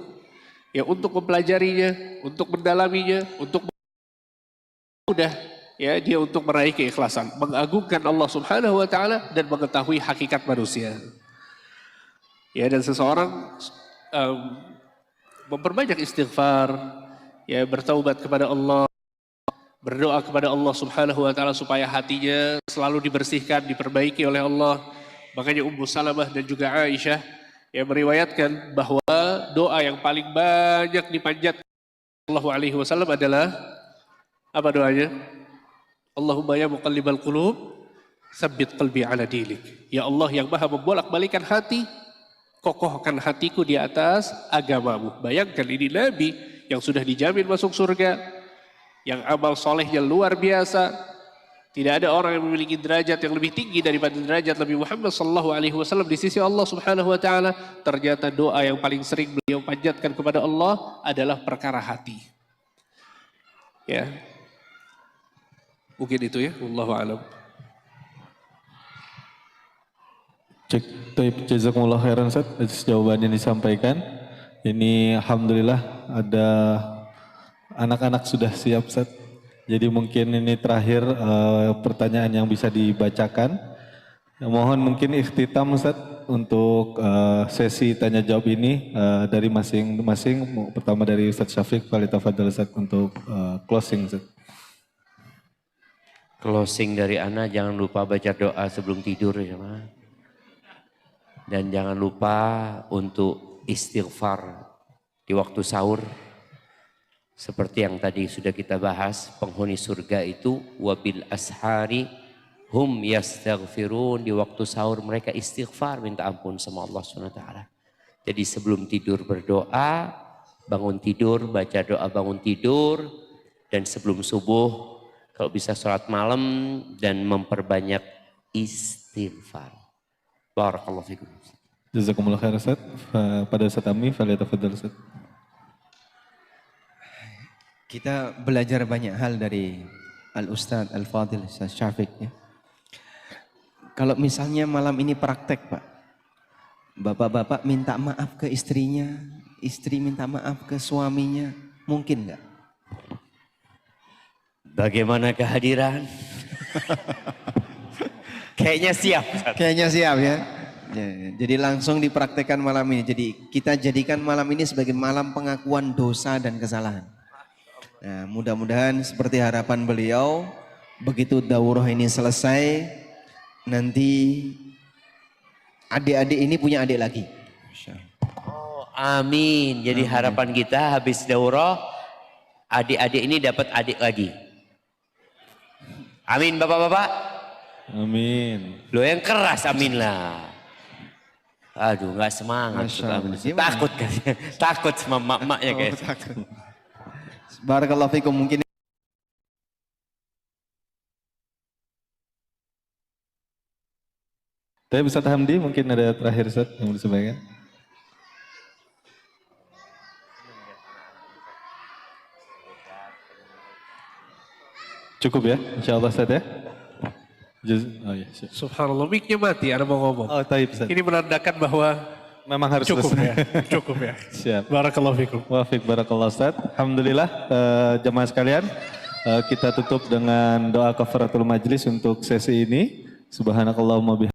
ya untuk mempelajarinya, untuk mendalaminya, untuk mudah ya dia untuk meraih keikhlasan, mengagungkan Allah Subhanahu wa taala dan mengetahui hakikat manusia. Ya, dan seseorang memperbanyak istighfar, ya bertaubat kepada Allah, berdoa kepada Allah Subhanahu wa taala supaya hatinya selalu dibersihkan, diperbaiki oleh Allah. Makanya Ummu Salamah dan juga Aisyah yang meriwayatkan bahwa doa yang paling banyak dipanjatkan Sallallahu alaihi wasallam adalah apa doanya? Allahumma ya muqallibal qulub, tsabbit qalbi ala dinik. Ya Allah yang Maha membolak-balikan hati, kokohkan hatiku di atas agamamu. Bayangkan ini Nabi yang sudah dijamin masuk surga, yang amal solehnya luar biasa. Tidak ada orang yang memiliki derajat yang lebih tinggi daripada derajat Nabi Muhammad sallallahu alaihi wasallam di sisi Allah Subhanahu wa taala. Ternyata doa yang paling sering beliau panjatkan kepada Allah adalah perkara hati. Ya. Mungkin itu ya, wallahu a'lam. Cek, taib, jazakumullah khairan Ustaz atas jawaban yang disampaikan. Ini alhamdulillah ada anak-anak sudah siap Ustaz. Jadi mungkin ini terakhir pertanyaan yang bisa dibacakan. Mohon mungkin ikhtitam Ustaz untuk sesi tanya jawab ini dari masing-masing. Pertama dari Ustaz Syafiq, Tafadhal Ustaz untuk closing Ustaz. Closing dari Ana, jangan lupa baca doa sebelum tidur ya Ma. Dan jangan lupa untuk istighfar di waktu sahur. Seperti yang tadi sudah kita bahas, penghuni surga itu wabil ashari hum yastaghfirun, di waktu sahur mereka istighfar minta ampun sama Allah SWT. Jadi sebelum tidur berdoa, bangun tidur baca doa bangun tidur, dan sebelum subuh kalau bisa sholat malam dan memperbanyak istighfar. Barakallahu fikum. Jazakumullah khairan Ustaz. Pada Ustaz Ami, falyatafadhal Ustaz. Kita belajar banyak hal dari Al-Ustadz Al-Fadil Ustadz Syafiq ya. Kalau misalnya malam ini praktek Pak, bapak-bapak minta maaf ke istrinya, istri minta maaf ke suaminya, mungkin nggak? Bagaimana kehadiran? Kayaknya siap. Kayaknya siap ya. Jadi langsung dipraktekkan malam ini. Jadi kita jadikan malam ini sebagai malam pengakuan dosa dan kesalahan. Nah, mudah-mudahan seperti harapan beliau, begitu daurah ini selesai, nanti adik-adik ini punya adik lagi. Amin. Jadi harapan kita habis daurah, adik-adik ini dapat adik lagi. Amin bapak-bapak. Amin. Lo yang keras amin lah. Aduh nggak semangat. Masya Allah. Amin. Gimana? Takut kan? Takut sama mak-maknya guys. Barakallahu fikum. Mungkin Tapi Ustaz Hamdi mungkin ada terakhir Ustaz yang mau disampaikan. Cukup ya, insya Allah Ustaz ya. Oh iya, siap. Subhanallah, mic-nya mati, ada mau ngomong. Oh taib Ustaz. Ini menandakan bahwa Memang harus cukup selesai. ya, cukup ya. Siap. Barakallahu fikum. Wafik barakallah Ustaz. Alhamdulillah jemaah sekalian, kita tutup dengan doa kafaratul majlis untuk sesi ini. Subhanakallahumma bihamdika.